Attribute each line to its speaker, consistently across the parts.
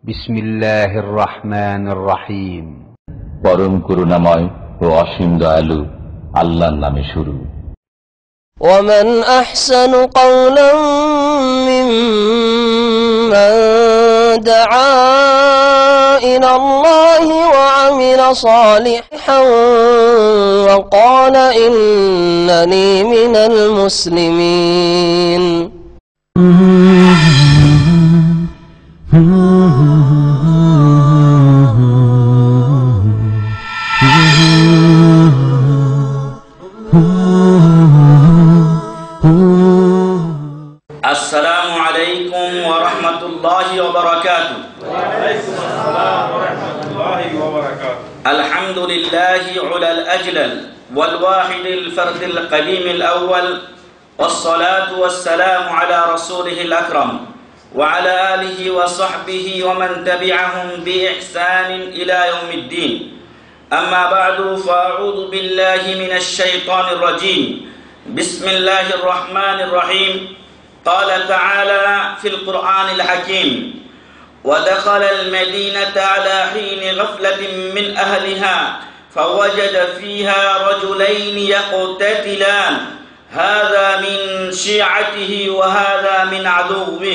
Speaker 1: বিসমিল্লাহির রহমানির রহিম।
Speaker 2: পরম করুণাময় ও অসীম দয়ালু আল্লাহর নামে শুরু।
Speaker 3: ومن أحسن قولا ممن دعا إلى الله وعمل صالحا وقال إنني من المسلمين
Speaker 4: السلام عليكم ورحمة الله وبركاته. الحمد لله على الأجلل والواحد الفرد القديم الأول، والصلاة والسلام على رسوله الأكرم وعلى آله وصحبه ومن تبعهم بإحسان إلى يوم الدين. أما بعد، فأعوذ بالله من الشيطان الرجيم. بسم الله الرحمن الرحيم. قال تعالى في القرآن الحكيم: ودخل المدينة على حين غفلة من أهلها فوجد فيها رجلين يقتتلان هذا من شيعته وهذا من عدوه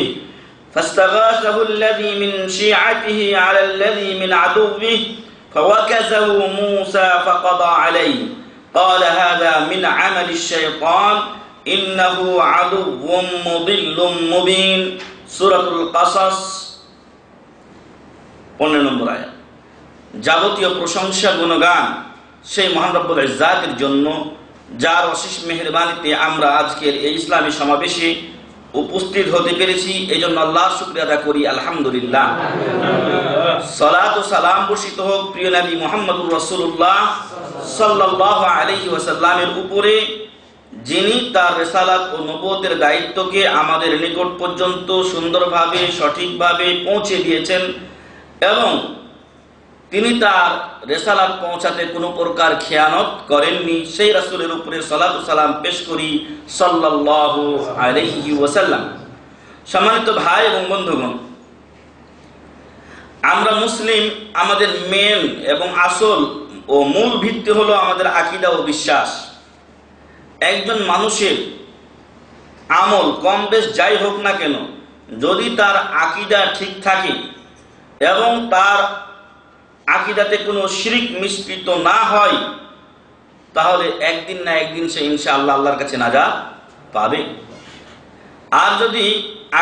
Speaker 4: فاستغاثه الذي من شيعته على الذي من عدوه فوكزه موسى فقضى عليه قال هذا من عمل الشيطان إنه عدو مضل مبين. সূরাতুল কাসাস 15 নম্বর আয়াত। যাবতীয় প্রশংসা গুণগান সেই মহান রব্বুল ইজ্জাতের জন্য, যার অশেষ মেহেরবানিতে আমরা আজকের এই ইসলামী সমাবেশে উপস্থিত হতে পেরেছি। এই জন্য আল্লাহর শুকরিয়া আদা করি, আলহামদুলিল্লাহ। সালাত ও সালাম বর্ষিত হোক প্রিয় নবী মুহাম্মদুর রাসূলুল্লাহ সাল্লাল্লাহু আলাইহি ওয়াসাল্লামের উপরে, যিনি তার রিসালাত ও নবুয়তের দায়িত্বকে আমাদের নিকট পর্যন্ত সুন্দরভাবে সঠিকভাবে পৌঁছে দিয়েছেন এবং তিনি তার রিসালাত পৌঁছাতে কোনো প্রকার খেয়ানত করেননি। সেই রাসূলের উপরে সালাত ও সালাম পেশ করি সাল্লাল্লাহু আলাইহি ওয়াসাল্লাম। সম্মানিত ভাই এবং বন্ধুগণ, আমরা মুসলিম, আমাদের মেন এবং আসল ও মূল ভিত্তি হলো আমাদের আকীদা ও বিশ্বাস। একজন মানুষের আমল কম বেশ যাই হোক না কেন, যদি তার আকীদা ঠিক থাকে এবং তার আকীদাতে কোনো শিরক মিশ্রিত না হয়, তাহলে একদিন না একদিন সে ইনশাআল্লাহ আল্লাহর কাছে নাজাত পাবে। আর যদি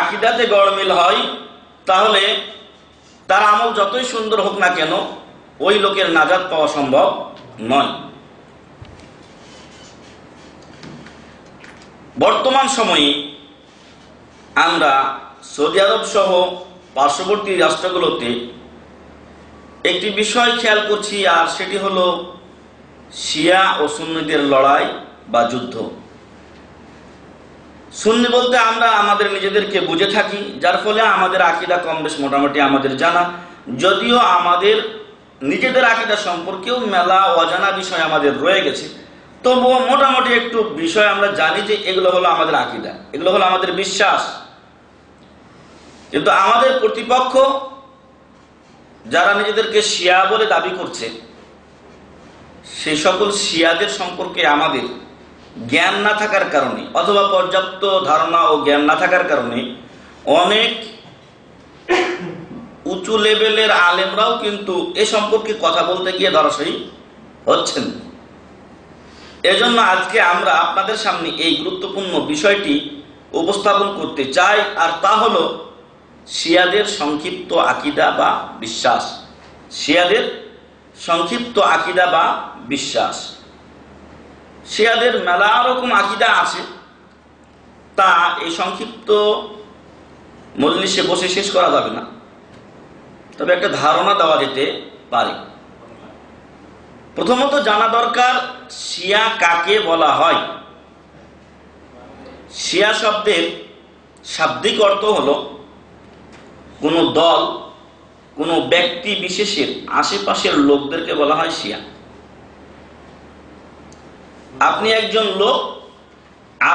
Speaker 4: আকীদাতে গড়মিল হয়, তাহলে তার আমল যতই সুন্দর হোক না কেন, ওই লোকের নাজাত পাওয়া সম্ভব নয়। বর্তমান সময়ে আমরা সৌদি আরব সহ পার্শ্ববর্তী রাষ্ট্রগুলোতে একটি বিষয় খেয়াল করছি, আর সেটি হলো শিয়া ও সুন্নিদের লড়াই বা যুদ্ধ। সুন্নি বলতে আমরা আমাদের নিজেদেরকে বুঝে থাকি, যার ফলে আমাদের আকীদা কম বেশ মোটামুটি আমাদের জানা। যদিও আমাদের নিজেদের আকীদা সম্পর্কেও মেলা অজানা বিষয় আমাদের রয়ে গেছে, তবুও মোটামুটি একটু বিষয় আমরা জানি যে এগুলো হলো আমাদের আকীদা, এগুলো হলো আমাদের বিশ্বাস। কিন্তু আমাদের কর্তৃপক্ষ যারা নিজেদেরকে শিয়া বলে দাবি করছে, সেই সকল শিয়াদের সম্পর্কে আমাদের জ্ঞান না থাকার কারণে অথবা পর্যাপ্ত ধারণা ও জ্ঞান না থাকার কারণে অনেক উঁচু লেভেলের আলেমরাও কিন্তু এ সম্পর্কে কথা বলতে গিয়ে ধরাশায়ী হচ্ছেন। এজন্য আজকে আমরা আপনাদের সামনে এই গুরুত্বপূর্ণ বিষয়টি উপস্থাপন করতে চাই, আর তা হলো শিয়াদের সংক্ষিপ্ত আকীদা বা বিশ্বাস। শিয়াদের সংক্ষিপ্ত আকীদা বা বিশ্বাস। শিয়াদের মেলা রকম আকীদা আছে, তা এই সংক্ষিপ্ত মজলিসে বসে শেষ করা যাবে না, তবে একটা ধারণা দেওয়া যেতে পারে। প্রথমত জানা দরকার শিয়া কাকে বলা হয়। শিয়া শব্দের শাব্দিক অর্থ হলো কোনো দল, কোনো ব্যক্তি বিশেষের আশেপাশের লোকদেরকে বলা হয় শিয়া। আপনি একজন লোক,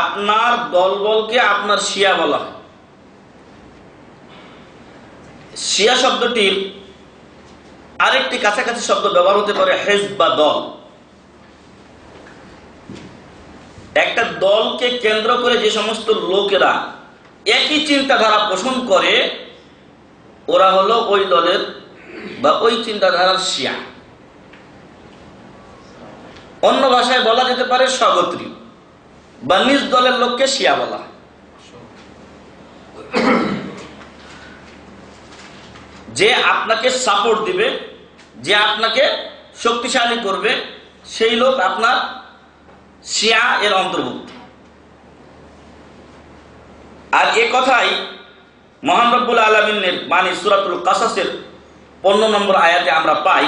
Speaker 4: আপনার দলবলকে আপনার শিয়া বলা হয়। শিয়া শব্দটির আরেকটি কাছাকাছি শব্দ ব্যবহার হতে পারে হিজব বা দল। একটা দলকে কেন্দ্র করে যে সমস্ত লোকেরা একই চিন্তাধারা পোষণ করে ওরা হলো ওই দলের বা ওই চিন্তাধারার শিয়া। অন্য ভাষায় বলা যেতে পারে স্বগোত্রীয় বা নিজ দলের লোককে শিয়া বলা। যে আপনাকে সাপোর্ট দিবে, যে আপনাকে শক্তিশালী করবে, সেই লোক আপনার শিয়া এর অন্তর্ভুক্ত। আর এ কথাই মহান রব্বুল আলামিনের বাণী সূরাতুল কাসাসের 15 নম্বর আয়াতে আমরা পাই,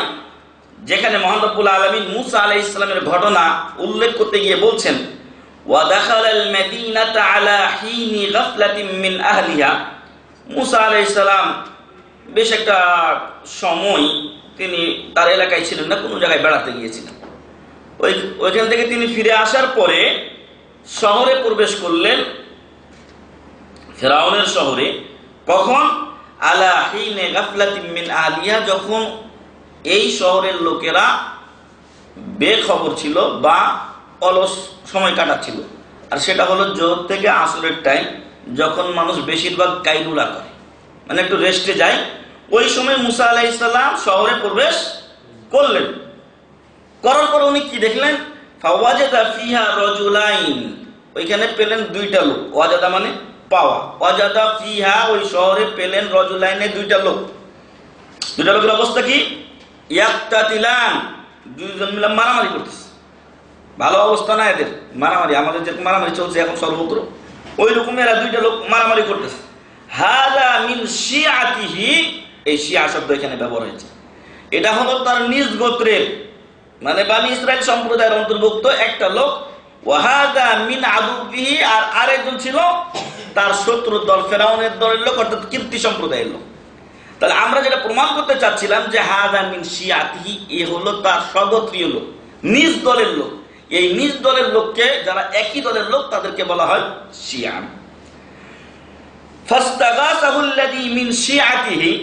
Speaker 4: যেখানে মহান রব্বুল আলামিন মুসা আলাইহিস সালামের ঘটনা উল্লেখ করতে গিয়ে বলছেন, ওয়া দাখালাল মাদিনাতা আলা হিনি গাফলাতিন মিন আহলিহা। মুসা আলাইহিস সালাম বেশ একটা সময় তিনি তার এলাকায় ছিলেন না, কোনো জায়গায় বেড়াতে গিয়েছিলেন। ওইখান থেকে তিনি ফিরে আসার পরে শহরে প্রবেশ করলেন, ফেরাউনের শহরে। কখন? আলা হিনে গাফলাতিন মিন আহলিহা, যখন এই শহরের লোকেরা বেখবর ছিল বা অলস সময় কাটাচ্ছিল। আর সেটা হলো জোহর থেকে আসরের টাইম, যখন মানুষ বেশিরভাগ কাইলুলা করে, মানে একটু রেস্টে যায়। ওই সময় মুসা আলাইহিস সালাম শহরে প্রবেশ করলেন। করার পর উনি কি দেখলেন? ফাওয়াজাদা ফিহা রাজুলাইন, ওইখানে পেলেন দুইটা লোক। ওয়াজাদা মানে পাওয়া, ওয়াজাদা ফিহা, ওই শহরে পেলেন রাজুলাইনে দুইটা লোক। দুইটা লোকের অবস্থা কি? ইয়াকতাতিলান, দুইজন মিলে মারামারি করতেছে। ভালো অবস্থা না এদের, মারামারি, আমাদের যে মারামারি চলছে এখন সর্বত্র, ওই রকম এরা দুইটা লোক মারামারি করতেছে। হাদা মিন শিয়াতিহি, এই শিয়া শব্দ এখানে ব্যবহার হয়েছে। এটা হলো তার নিজ গোত্রের, মানে বানি ইসরাইল সম্প্রদায়ের অন্তর্ভুক্ত একটা লোক। ওয়াহাদা মিন আদুবিহি, আর আরেকজন ছিল তার শত্রু দল, ফেরাউনের দলের লোক, অর্থাৎ কীর্তি সম্প্রদায়ের লোক। তাহলে আমরা যেটা প্রমাণ করতে চাচ্ছিলাম যে হাদা মিন শিয়াতিহি, এ হলো তার স্বগোত্রীয় লোক, নিজ দলের লোক। এই নিজ দলের লোককে, যারা একই দলের লোক, তাদেরকে বলা হয় শিয়া। ফাস্তাগাসাহুল্লাযী মিন শিয়াতিহি,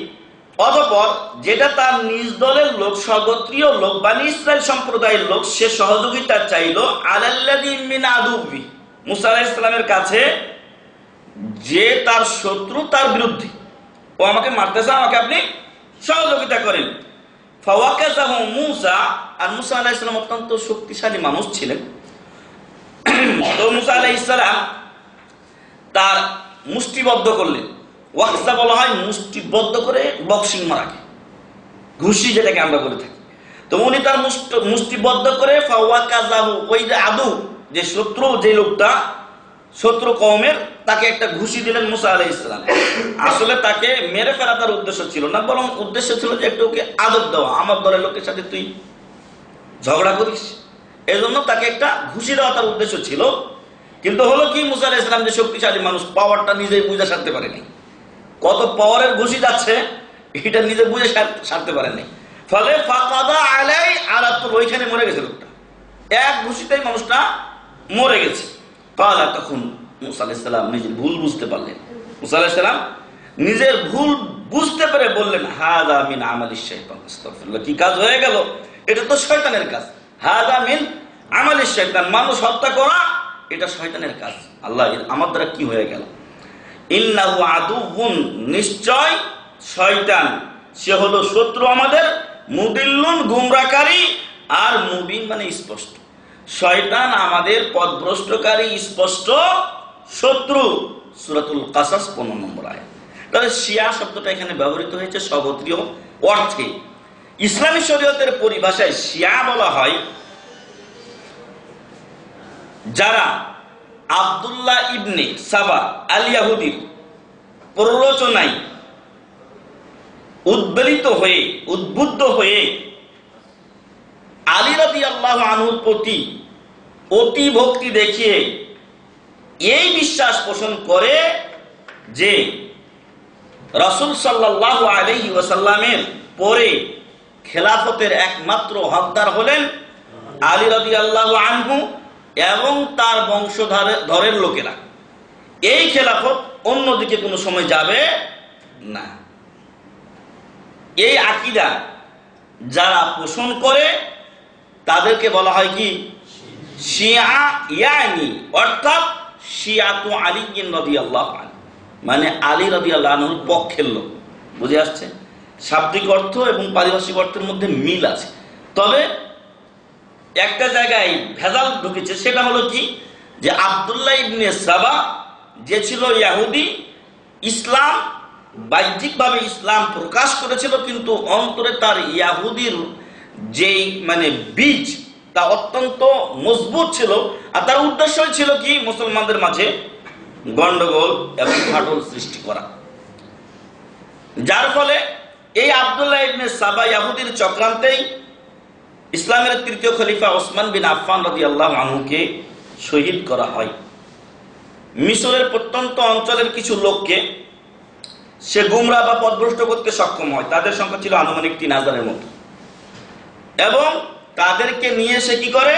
Speaker 4: অতঃপর যেটা তার নিজ দলের লোক, স্বগোত্রীয় লোক, বানি ইসরাইল সম্প্রদায়ের লোক, সে সহযোগিতা চাইলো আলাল্লাযী মিন আদুবি, মুসা আলাইহিস সালামের কাছে, যে তার শত্রু, তার বিরুদ্ধে। ও আমাকে মারতেছে, আমাকে আপনি সহযোগিতা করেন। ফাওয়াকাযাহু মুসা, আর মুসা আলাইহিস সালাম অত্যন্ত শক্তিশালী মানুষ ছিলেন। তো মুসা আলাইহিস সালাম তার মুষ্টিবদ্ধ করলেন। ওয়াকজা বলা হয় মুষ্টিবদ্ধ করে বক্সিং মারাকে, ঘুষি যেটাকে আমরা বলে থাকি। তো উনি তার মুষ্টিবদ্ধ করে ফাওয়াকাযাহু, ওই যে আদু, যে শত্রু, যে লোকটা শত্রু কওমের, তাকে একটা ঘুষি দিলেন মুসা আলাইহিস সালাম। আসলে তাকে মেরে ফেলা তার উদ্দেশ্য ছিল না, বরং উদ্দেশ্য ছিল যে একটু ওকে আদব দেওয়া। আমার দলের লোকের সাথে তুই ঝগড়া করিস, এজন্য তাকে একটা ঘুষি দেওয়া তার উদ্দেশ্য ছিল। কিন্তু হলো কি, মুসা আলাইহিস সালাম যে শক্তিশালী মানুষ, পাওয়ারটা নিজেই বুঝে সারতে পারেনি। কত পাওয়ারের ঘুষি যাচ্ছে এটা নিজে বুঝে সারতে পারেনি। ফলে ফাকাদা আলাই আলাতুল, ওইখানে মরে গেছে লোকটা, এক ঘুষিতেই মানুষটা মরে গেছে। কালা, তখন মুসা আলাইহিস সালাম নিজের ভুল বুঝতে পারলেন। মুসা আলাইহিস সালাম নিজের ভুল বুঝতে পেরে বললেন, হাযা মিন আমালিশ শাইতান, আস্তাগফিরুল্লাহ। কি কাজ হয়ে গেল? এটা তো শয়তানের কাজ। হাযা মিন আমালিশ শাইতান, মানুষ হত্যা করা এটা শয়তানের কাজ। আল্লাহ, আমার দ্বারা কি হয়ে গেল? ইন্নাহু আদুউন, নিশ্চয় শয়তান, সে হলো শত্রু আমাদের, মুদিল্লুন, গুমরাহকারী, আর মুবিন মানে স্পষ্ট। শয়তান আমাদের পথভ্রষ্টকারী, স্পষ্ট শত্রু। সূরাতুল কাসাস 15 নম্বর আয়াত। তাহলে শিয়া শব্দটা এখানে ব্যবহৃত হয়েছে স্বগোত্রীয় অর্থে। ইসলামী শরীয়তের পরিভাষায় শিয়া বলা হয় যারা আব্দুল্লাহ ইবনে সাবা আল ইয়াহুদির প্ররোচনায় উদ্বুদ্ধ হয়ে আলী রাদিয়াল্লাহু আনহুর প্রতি অতি ভক্তি দেখিয়ে এই বিশ্বাস পোষণ করে যে রাসূল সাল্লাল্লাহু আলাইহি ওয়াসাল্লামের পরে খেলাফতের একমাত্র হকদার হলেন আলী রাদিয়াল্লাহু আনহু এবং তার বংশধরের লোকেরা। এই খেলাফত অন্যদিকে কোনো সময় যাবে না। এই আকীদা যারা পোষণ করে তাদেরকে বলা হয় কি শিয়া, ইয়ানি অর্থাৎ শিয়াতু আলী রাদিয়াল্লাহু আনহু, মানে আলী রাদিয়াল্লাহু আনহুর পক্ষের লোক। বুঝে আসছে? শাব্দিক অর্থ এবং পারিভাষিক অর্থের মধ্যে মিল আছে, তবে একটা জায়গায় ভেজাল ঢুকেছে। সেটা হলো কি, যে আব্দুল্লাহ ইবনে সাবা যে ছিল ইহুদি, ইসলাম বাহ্যিকভাবে ইসলাম প্রকাশ করেছিল, কিন্তু অন্তরে তার ইহুদির যেই মানে বীজ তা অত্যন্ত মজবুত ছিল, আর তার উদ্দেশ্যই ছিল কি মুসলমানদের মাঝে গন্ডগোল এবং ফাটল সৃষ্টি করা। যার ফলে এই আব্দুল্লাহ ইবনে সাবা ইহুদির চক্রান্তেই ইসলামের তৃতীয় খলিফা ওসমান বিন আফফান রাদিয়াল্লাহু আনহুকে শহীদ করা হয়। মিশরের প্রত্যন্ত অঞ্চলের কিছু লোককে সে গুমরা বা পথভ্রষ্ট করতে সক্ষম হয়। তাদের সংখ্যা ছিল আনুমানিক 3000-এর মতো, এবং তাদেরকে নিয়ে সে কি করে,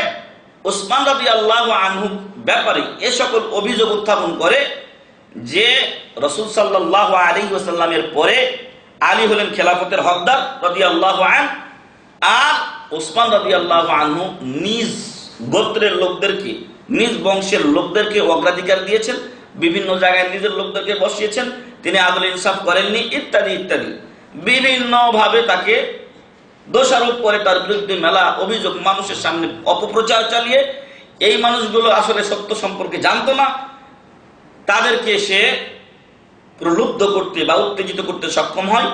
Speaker 4: ওসমান রাদিয়াল্লাহু আনহু ব্যাপারে এ সকল অভিযোগ উত্থাপন করে যে রাসূল সাল্লাল্লাহু আলাইহি ওয়াসাল্লামের পরে আলী হলেন খেলাফতের হকদার রাদিয়াল্লাহু আনহু, আর ওসমান রাদিয়াল্লাহু আনহু নিজ গোত্রের লোকদেরকে, নিজ বংশের লোকদেরকে অগ্রাধিকার দিয়েছেন, বিভিন্ন জায়গায় নিজের লোকদেরকে বসিয়েছেন, তিনি আদল ইনসাফ করেননি, ইত্যাদি ইত্যাদি বিভিন্ন ভাবে তাকে দোষারোপ করে তার বিরুদ্ধে মেলা অভিযোগ মানুষের সামনে অপপ্রচার চালিয়ে এই মানুষগুলো আসলে সত্য সম্পর্কে জানতো না, তাদেরকে সে প্রলুব্ধ করতে বা উত্তেজিত করতে সক্ষম হয়,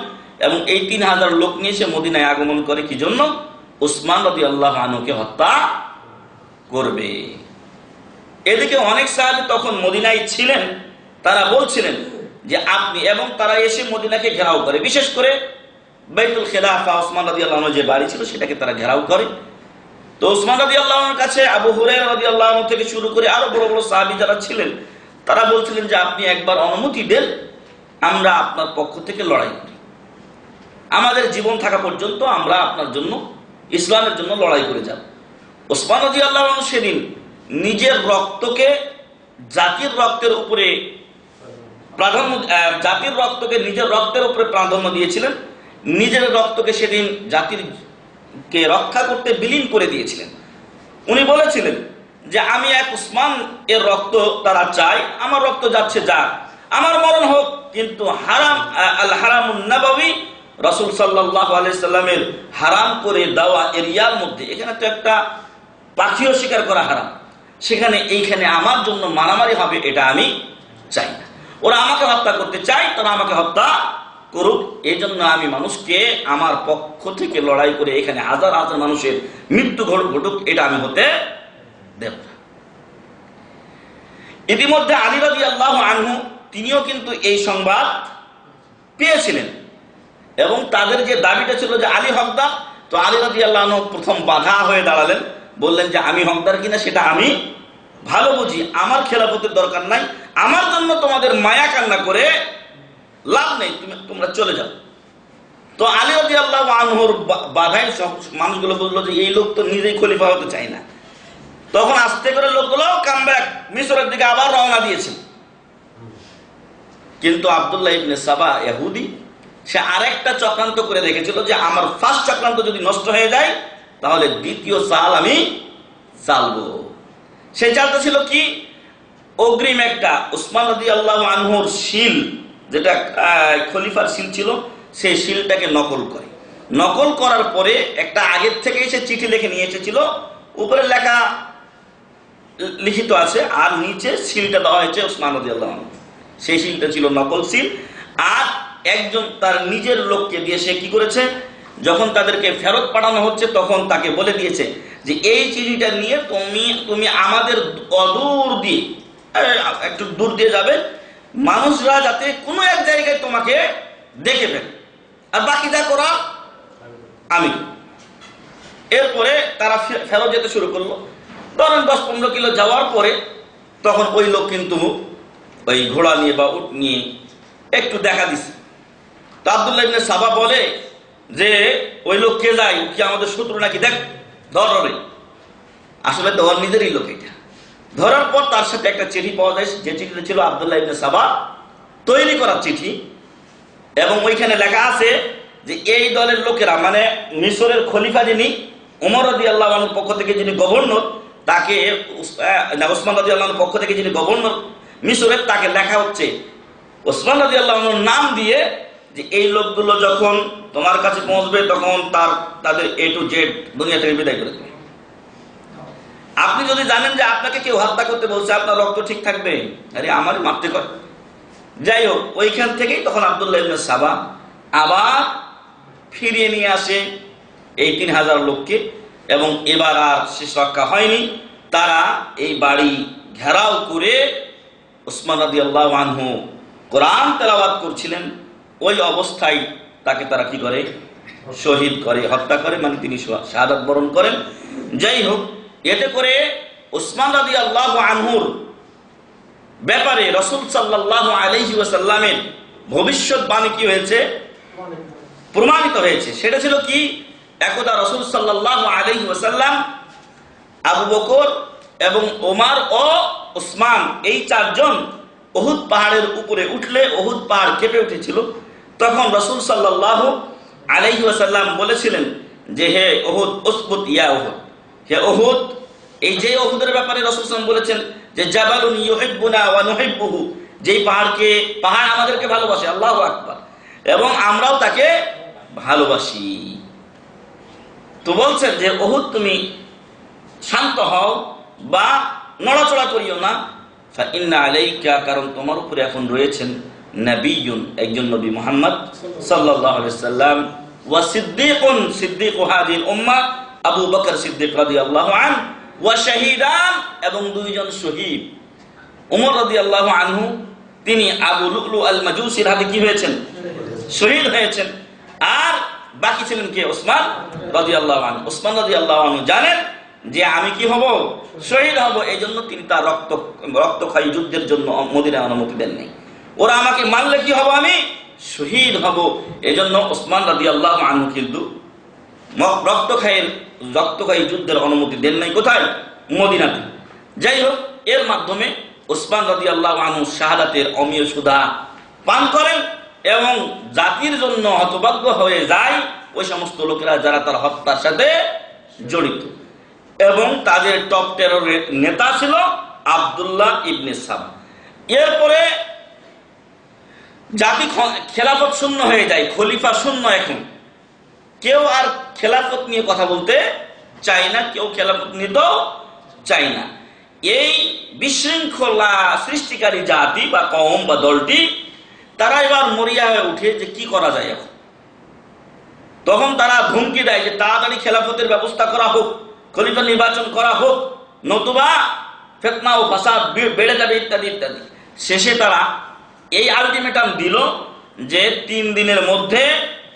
Speaker 4: এবং এই 3000 লোক নিয়ে সে মদিনায় আগমন করে কি জন্য, ওসমান রাদিয়াল্লাহু আনহুকে হত্যা করবে। এদিকে অনেক সাহাবী তখন মদিনায় ছিলেন, তারা বলছিলেন যে আপনি, এবং তারা এসে মদিনাকে ঘেরাও করে, বিশেষ করে বাইতুল খেলাফা ওসমান রাদিয়াল্লাহু আনহু যে বাড়ি ছিল সেটাকে তারা ঘেরাও করে। তো ওসমান রাদিয়াল্লাহু আনহুর কাছে আবু হুরায়রা রাদিয়াল্লাহু আনহু থেকে শুরু করে আরো বড় বড় সাহাবী যারা ছিলেন তারা বলছিলেন যে আপনি একবার অনুমতি দেন, আমরা আপনার পক্ষ থেকে লড়াই করি, আমাদের জীবন থাকা পর্যন্ত আমরা আপনার জন্য, ইসলামের জন্য লড়াই করে যাব। ওসমান রাদিয়াল্লাহু আনহু সেদিন নিজের রক্তকে জাতির রক্তের উপরে প্রাধান্য, জাতির রক্তকে নিজের রক্তের উপরে প্রাধান্য দিয়েছিলেন, নিজের রক্তকে সেদিন জাতিরকে রক্ষা করতে বিলীন করে দিয়েছিলেন। উনি বলেছিলেন যে আমি এক উসমান এর রক্ত তারা চাই, আমার রক্ত যাচ্ছে যা, আমার মরণ হোক, কিন্তু হারাম আল হারামুন নাবাবী রাসূল সাল্লাল্লাহু আলাইহি সাল্লামের হারাম করে দেওয়া এরিয়ার মধ্যে, এখানে তো একটা পাখিও শিকার করা হারাম, সেখানে এইখানে আমার জন্য মারামারি হবে এটা আমি চাই না। ওরা আমাকে হত্যা করতে চায়, তারা আমাকে হত্যা করুক, এই জন্য আমি মানুষকে আমার পক্ষ থেকে লড়াই করে এখানে হাজার হাজার মানুষের মৃত্যু ঘটুক, এটা আমি হতে দেব না। ইতিমধ্যে আলী রাদিয়াল্লাহু আনহু তিনিও কিন্তু এই সংবাদ পেয়েছিলেন, এবং তাদের যে দাবিটা ছিল যে আলী হকদার, তো আলী রাদিয়াল্লাহু আনহু প্রথম বাধা হয়ে দাঁড়ালেন, বললেন যে আমি হকদার কিনা সেটা আমি ভালো বুঝি, আমার খেলাফতের দরকার নাই, আমার জন্য তোমাদের মায়া কান্না করে লাভ নেই, তোমরা চলে যাও। তো আলী রাদিয়াল্লাহু আনহুর বাধায় মানুষগুলো বললো যে এই লোক তো নিজেই খলিফা হতে চায় না। তখন আস্তে করে লোকগুলো কামব্যাক মিশরের দিকে আবার রওনা দিয়েছে। কিন্তু আব্দুল্লাহ ইবনে সাবা ইহুদি সে আরেকটা চক্রান্ত করে রেখেছিল যে আমার ফার্স্ট চক্রান্ত যদি নষ্ট হয়ে যায় তাহলে দ্বিতীয় চাল আমি চালবো। সেই চালটা ছিল কি, অগ্রিম একটা ওসমান রাদিয়াল্লাহু আনহুর শিল, যেটা খলিফার শিল ছিল, সেই শিলটাকে নকল করে, নকল করার পরে একটা আগের থেকে সে চিঠি লিখে নিয়ে এসেছিল, উপরে লেখা লিখিত আছে, আর নিচে শিলটা দেওয়া হয়েছে ওসমান রাদিয়াল্লাহু আনহু। সেই শিলটা ছিল নকল শিল, আর একজন তার নিজের লোককে দিয়ে সে কি করেছে, যখন তাদেরকে ফেরত পাঠানো হচ্ছে তখন তাকে বলে দিয়েছে যে এই চিঠিটা নিয়ে তুমি আমাদের অদূর দিয়ে, একটু দূর দিয়ে যাবে, মানুষরা যাতে কোনো এক জায়গায় তোমাকে দেখে ফেলে, আর বাকি যা করা আমি। এরপরে তারা ফেরত যেতে শুরু করলো। ধরেন 10-15 কিলো যাওয়ার পরে তখন ওই লোক কিন্তু ওই ঘোড়া নিয়ে বা উট নিয়ে একটু দেখা দিছে। তো আব্দুল্লাহ ইবনে সাবা বলে যে ওই লোক কে যায়, কি আমাদের শত্রু নাকি, দেখ ধর রে। আসলে তো ওর নিজেরই লোক এটা। ধরার পর তার সাথে একটা চিঠি পাওয়া যায়, যে চিঠিটা ছিল আব্দুল্লাহ ইবনে সাবা তৈরি করা চিঠি, এবং ওইখানে লেখা আছে যে এই দলের লোকেরা, মানে মিশরের খলিফা যিনি ওমর রাদিয়াল্লাহু আনহুর পক্ষ থেকে যিনি গভর্নর, তাকে ওসমান রাদিয়াল্লাহু আনহুর পক্ষ থেকে যিনি গভর্নর মিশরের, তাকে লেখা হচ্ছে ওসমান রাদিয়াল্লাহু আনহুর নাম দিয়ে যে এই লোকগুলো যখন তোমার কাছে পৌঁছবে তখন তাদের A to Z দুনিয়া থেকে বিদায় করে দেবে। আপনি যদি জানেন যে আপনাকে কেউ হত্যা করতে বলছে, আপনার রক্ত ঠিক থাকবে? আরে আমারই মারতে কর। যাই হোক, ওইখান থেকেই তখন আব্দুল্লাহ ইবনে সাবা আবার ফিরিয়ে নিয়ে আসে এই 3000 লোককে, এবং এবার আর শেষ রক্ষা হয়নি। তারা এই বাড়ি ঘেরাও করে ওসমান রাদিয়াল্লাহু আনহু কোরআন তেলাওয়াত করছিলেন, ওই অবস্থায় তাকে তারা কি করে? শহীদ করে, হত্যা করে, মানে তিনি শাহাদাত বরণ করেন। যাই হোক, এতে করে ওসমান রাদিয়াল্লাহু আনহুর ব্যাপারে রাসূল সাল্লাল্লাহু আলাইহি ওয়াসাল্লামের ভবিষ্যৎবাণী কি হয়েছে? প্রমাণিত হয়েছে। সেটা ছিল কি? একদা রাসূল সাল্লাল্লাহু আলাইহি ওয়াসাল্লাম, আবু বকর এবং ওমর ও ওসমান, এই 4 জন উহুদ পাহাড়ের উপরে উঠলে উহুদ পাহাড় কেঁপে উঠেছিল। তখন রাসূল সাল্লাল্লাহু আলাইহি ওয়াসাল্লাম বলেছিলেন যে হে উহুদ, উসবুত ইয়া উহুদ, হে উহুদ। এই যে উহুদের ব্যাপারে রাসূল সাল্লাল্লাহু আলাইহি ওয়াসাল্লাম বলেছেন যে জাবালুন ইউহিব্বুনা ওয়া নুহিব্বুহু, যেই পাহাড় আমাদেরকে ভালোবাসে, আল্লাহু আকবার, এবং আমরাও তাকে ভালোবাসি। তো বলছেন যে উহুদ, তুমি শান্ত হও বা নড়াচড়া করিও না, ফাইন্না আলাইকা, কারণ তোমার উপরে এখন রয়েছেন নবিয়্যুন, একজন নবী মুহাম্মদ সাল্লাল্লাহু আলাইহি ওয়াসাল্লাম, ওয়া সিদ্দীকুন, সিদ্দীকু হাযিহিল উম্মাহ, আবু বকর সিদ্দীক রাদিয়াল্লাহু আনহু, ওয়া শাহীদান, এবং 2 জন শহীদ। ওমর রাদিয়াল্লাহু আনহু তিনি আবু লুলু আল মাজুসির হাতে কি হয়েছেন? শহীদ হয়েছেন। আর বাকি ছিলেন কে? ওসমান রাদিয়াল্লাহু আনহু। ওসমান রাদিয়াল্লাহু আনহু জানেন যে আমি কি হব? শহীদ হব। এই জন্য তিনি তার রক্তক্ষয়ী যুদ্ধের জন্য মদিনায় অনুমতি দেন নাই। ওরা আমাকে মারলে কি হব? শহীদ হব। এজন্য ওসমান রাদিয়াল্লাহু আনহু কিন্তু রক্তক্ষয়ী যুদ্ধের অনুমতি দেন নাই। কোথায়? মদিনাতে। যাই হোক, এর মাধ্যমে ওসমান রাদিয়াল্লাহু আনহু শাহাদাতের অমীয় সুধা পান করেন এবং জাতির জন্য হতভাগ্য হয়ে যায় ওই সমস্ত লোকেরা যারা তার হত্যার সাথে জড়িত। এবং তাদের টপ টেররের নেতা ছিল আব্দুল্লাহ ইবনে সাবা। এরপরে জাতি খেলাফত শূন্য হয়ে যায়, খলিফা শূন্য। এখন কেউ আর খেলাফত নিয়ে কথা বলতে চায় না, কেউ খেলাফত নিতেও চায় না। এই বিশৃঙ্খলা সৃষ্টিকারী জাতি বা কওম বা দলটি, তারা এবার মরিয়া হয়ে উঠে যে কি করা যায় এখন। তখন তারা ধমকি দেয় যে তাড়াতাড়ি খেলাফতের ব্যবস্থা করা হোক, খলিফা নির্বাচন করা হোক, নতুবা ফিতনা ও ফাসাদ বেড়ে যাবে, ইত্যাদি ইত্যাদি। শেষে তারা এই আলটিমেটাম দিল যে 3 দিনের মধ্যে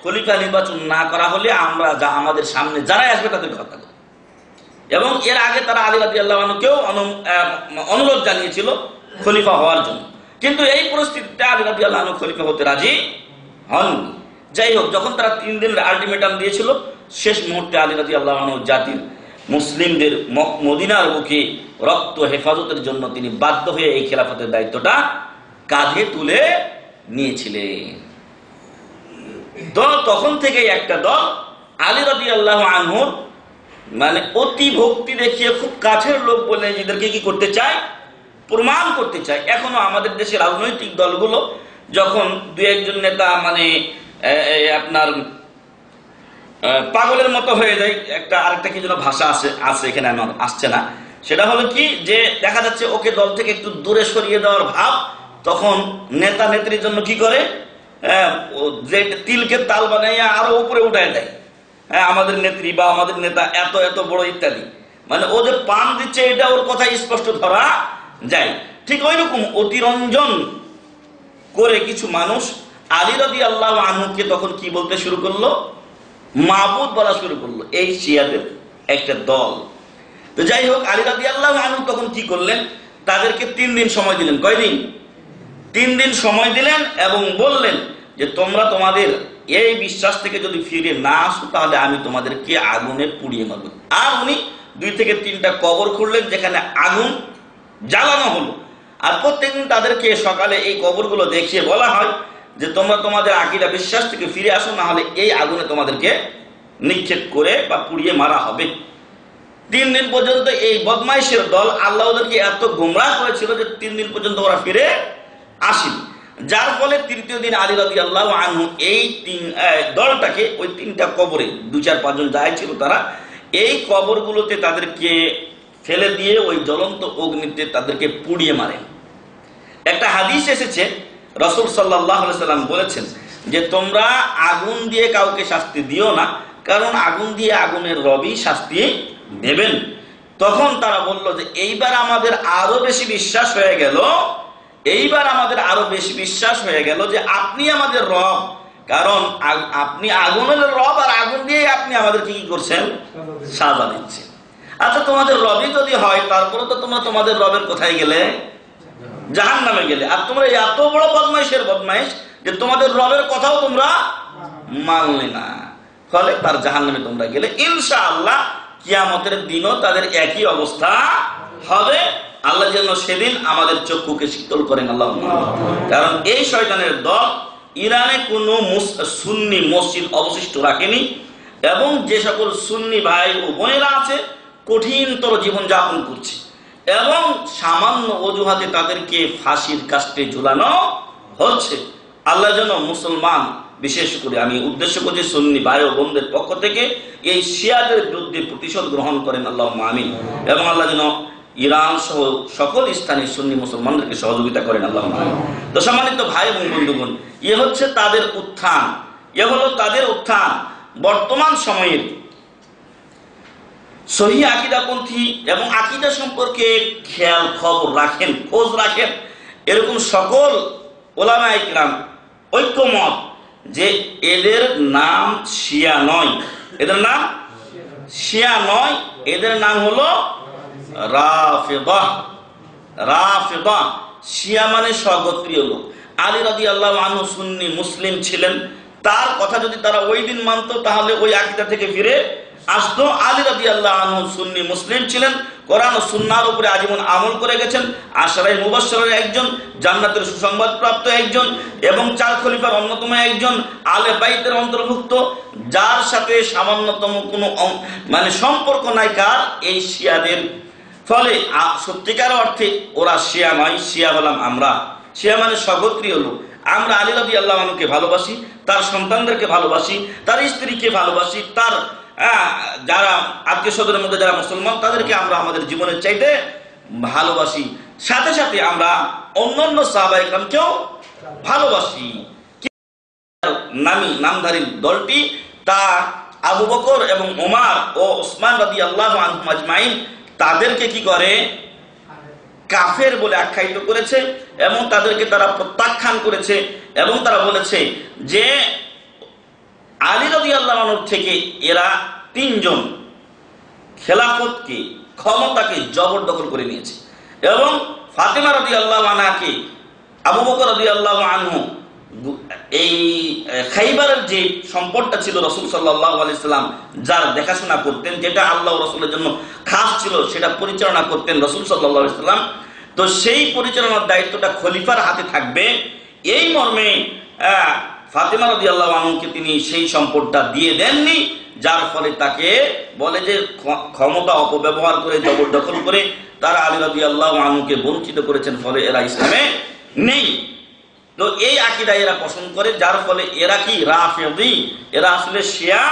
Speaker 4: খলিফা নির্বাচন না করা হলে আমরা আমাদের সামনে যারাই আসবে তাদেরকে হত্যা করব। এবং এর আগে তারা আলী রাদিয়াল্লাহু আনহুকেও অনুরোধ জানিয়েছিল খলিফা হওয়ার জন্য, কিন্তু এই পরিস্থিতিতে আলী রাদিয়াল্লাহু আনহু খলিফা হতে রাজি হননি। যাই হোক, যখন তারা 3 দিনের আলটিমেটাম দিয়েছিল, শেষ মুহূর্তে আলী রাদিয়াল্লাহু আনহু জাতির মুসলিমদের মদিনার বুকে রক্ত হেফাজতের জন্য তিনি বাধ্য হয়ে এই খেলাফতের দায়িত্বটা কাঁধে তুলে নিয়েছিলেন। তখন থেকে একটা দল আলী রাদিয়াল্লাহু আনহুর মানে অতি ভক্তি দেখিয়ে খুব কাছের লোক বলে নিজেদেরকে কি করতে চায়? প্রমাণ করতে চায়। এখনো আমাদের দেশের রাজনৈতিক দলগুলো যখন 2-1 নেতা মানে আপনার পাগলের মতো হয়ে যায়, আরেকটা কি যেন ভাষা আছে এখানে আমার আসছে না, সেটা হলো কি যে দেখা যাচ্ছে ওকে দল থেকে একটু দূরে সরিয়ে দেওয়ার ভাব, তখন নেতা নেত্রীর জন্য কি করে? যে তিলকে তাল বানাইয়া আরো উপরে উঠায় দেয়। আমাদের নেত্রী বা আমাদের নেতা এত এত বড় ইত্যাদি, মানে ও যে পান দিচ্ছে এটা ওর কথা স্পষ্ট ধরা যায়। ঠিক ওই রকম অতিরঞ্জন করে কিছু মানুষ আলী রাদিয়াল্লাহু আনহুকে তখন কি বলতে শুরু করলো? মাবুদ বলা শুরু করলো। এই শিয়াদের একটা দল। তো যাই হোক, আলী রাদিয়াল্লাহু আনহু তখন কি করলেন? তাদেরকে 3 দিন সময় দিলেন। কয়দিন? 3 দিন সময় দিলেন এবং বললেন যে তোমরা তোমাদের এই বিশ্বাস থেকে যদি ফিরে না আসো তাহলে আমি তোমাদেরকে আগুনে পুড়িয়ে মারব। আর উনি 2 থেকে 3টা কবর খুঁড়লেন যেখানে আগুন জ্বালানো হলো। আর প্রত্যেকদিন তাদেরকে সকালে এই কবরগুলো দেখিয়ে বলা হয় যে তোমরা তোমাদের আকীদা বিশ্বাস থেকে ফিরে আসো, না হলে এই আগুনে তোমাদেরকে নিক্ষেপ করে বা পুড়িয়ে মারা হবে। 3 দিন পর্যন্ত এই বদমাইশের দল আল্লাহ ওদেরকে এত গোমরাহ করেছিল যে 3 দিন পর্যন্ত ওরা ফিরে আসেনি, যার ফলে তৃতীয় দিন আলী রাদিয়াল্লাহু আনহু এই দলটাকে ওই 3টা কবরে 2-4-5 জন যায় ছিল, তারা এই কবরগুলোতে তাদেরকে ফেলে দিয়ে ওই জ্বলন্ত অগ্নিতে তাদেরকে পুড়িয়ে মারে। একটা হাদিস এসেছে, রাসূল সাল্লাল্লাহু আলাইহি সাল্লাম বলেছেন যে তোমরা আগুন দিয়ে কাউকে শাস্তি দিও না, কারণ আগুন দিয়ে আগুনের রবই শাস্তি দেবেন। তখন তারা বলল যে এইবার আমাদের আরো বেশি বিশ্বাস হয়ে গেল, যে আপনি আমাদের রব, কারণ আপনি আগুনের রব আর আগুন দিয়ে আপনি আমাদেরকে কি করছেন, সাজা দিচ্ছেন। আচ্ছা, তোমাদের রবই যদি হয়, তারপরে তো তোমরা তোমাদের রবের কোথায় গেলে, জাহান্নামে গেলে। আর তোমরা এত বড় বদমাইশের বদমাইশ যে তোমাদের রবের কথাও তোমরা মানলে না, ফলে তার জাহান্নামে তোমরা গেলে। ইনশাআল্লাহ কিয়ামতের দিনও তাদের একই অবস্থা হবে। আল্লাহ যেন সেদিন আমাদের চক্ষুকে শীতল করেন, আল্লাহ। কারণ এই শয়তানের দল ইরানে কোনো সুন্নি মসজিদ অবশিষ্ট রাখেনি, এবং যে সকল সুন্নি ভাই ও বোনেরা আছে কঠিনতর জীবন যাপন করছে, এবং সামান্য অজুহাতে তাদেরকে ফাঁসির কাস্টে ঝুলানো হচ্ছে। আল্লাহ যেন মুসলমান, বিশেষ করে আমি উদ্দেশ্য করছি সুন্নি ভাই ও বোনদের পক্ষ থেকে, এই শিয়াদের বিরুদ্ধে প্রতিশোধ গ্রহণ করেন, আল্লাহুম্মা আমিন। এবং আল্লাহ যেন ইরান সহ সকল স্থানে সুন্নি মুসলমানদেরকে সহযোগিতা করেন, আল্লাহুম্মা আমিন। তো সম্মানিত ভাই এবং বন্ধুগণ, এ হচ্ছে তাদের উত্থান, এ হলো তাদের উত্থান। বর্তমান সময়ের সহিহ আকীদাপন্থী এবং আকীদা সম্পর্কে খেয়াল খবর রাখেন, খোঁজ রাখেন, এরকম সকল উলামায়ে কিরাম ঐক্যমত যে এদের নাম শিয়া নয়, এদের নাম শিয়া নয়, এদের নাম হলো রাফিদাহ। রাফিদাহ, শিয়া মানে স্বগোত্রীয় লোক। আলী রাদিয়াল্লাহু আনহু সুন্নি মুসলিম ছিলেন, তার কথা যদি তারা ওই দিন মানত তাহলে ওই আকীদা থেকে ফিরে আসতো। আলী রাদিয়াল্লাহু আনহু সুন্নি মুসলিম ছিলেন, কোরআন ও সুন্নাহর উপরে আজীবন আমল করে গেছেন, আশরায়ে মুবাশশিরের একজন, জান্নাতের সুসংবাদ প্রাপ্ত একজন, এবং 4 খলিফার অন্যতম একজন, আলে বাইতের অন্তর্ভুক্ত, যার সাথে সামান্যতম কোনো সম্পর্ক নাই কার, এই শিয়াদের। ফলে সত্যিকার অর্থে ওরা শিয়া নয়, শিয়া হলাম আমরা। শিয়া মানে স্বগোত্রীয় লোক। আমরা আলী রাদিয়াল্লাহু আনহুকে ভালোবাসি, তার সন্তানদেরকে ভালোবাসি, তার স্ত্রীকে ভালোবাসি, তার যারা আত্মীয় স্বজনের মধ্যে যারা মুসলমান তাদেরকে আমরা আমাদের জীবনের চাইতে ভালোবাসি। সাথে সাথে আমরা অন্যান্য সাহাবায়ে কেরামকেও ভালোবাসি। নামধারী দলটি তা আবু বকর এবং ওমর ও ওসমান রাদিয়াল্লাহু আনহুম আজমাইন তাদেরকে কি করে, কাফের বলে আখ্যায়িত করেছে, এবং তাদেরকে তারা প্রত্যাখ্যান করেছে, এবং তারা বলেছে যে আলী রাদিয়াল্লাহু আনহু থেকে এরা 3 জন খেলাফতকে, ক্ষমতাকে জবরদখল করে নিয়েছে, এবং ফাতেমা রাদিয়াল্লাহু আনহাকে আবু বকর রাদিয়াল্লাহু আনহু এই খাইবারের যে সম্পদটা ছিল রাসূল সাল্লাল্লাহু আলাইহি সাল্লাম যার দেখাশোনা করতেন, যেটা আল্লাহ রাসূলের জন্য খাস ছিল, সেটা পরিচালনা করতেন রাসূল সাল্লাল্লাহু আলাইহি সাল্লাম। তো সেই পরিচালনার দায়িত্বটা খলিফার হাতে থাকবে, এই মর্মে ফাতেমা রাদিয়াল্লাহু আনহাকে তিনি সেই সম্পদটা দিয়ে দেননি, যার ফলে তাকে বলে যে ক্ষমতা অপব্যবহার করে, জবরদখল করে তারা আলী রাদিয়াল্লাহু আনহুকে বঞ্চিত করেছেন, ফলে এরা ইসলামে নেই। তো এই আকীদা এরা পোষণ করে, যার ফলে এরা কি রাফিদি, এরা আসলে শিয়া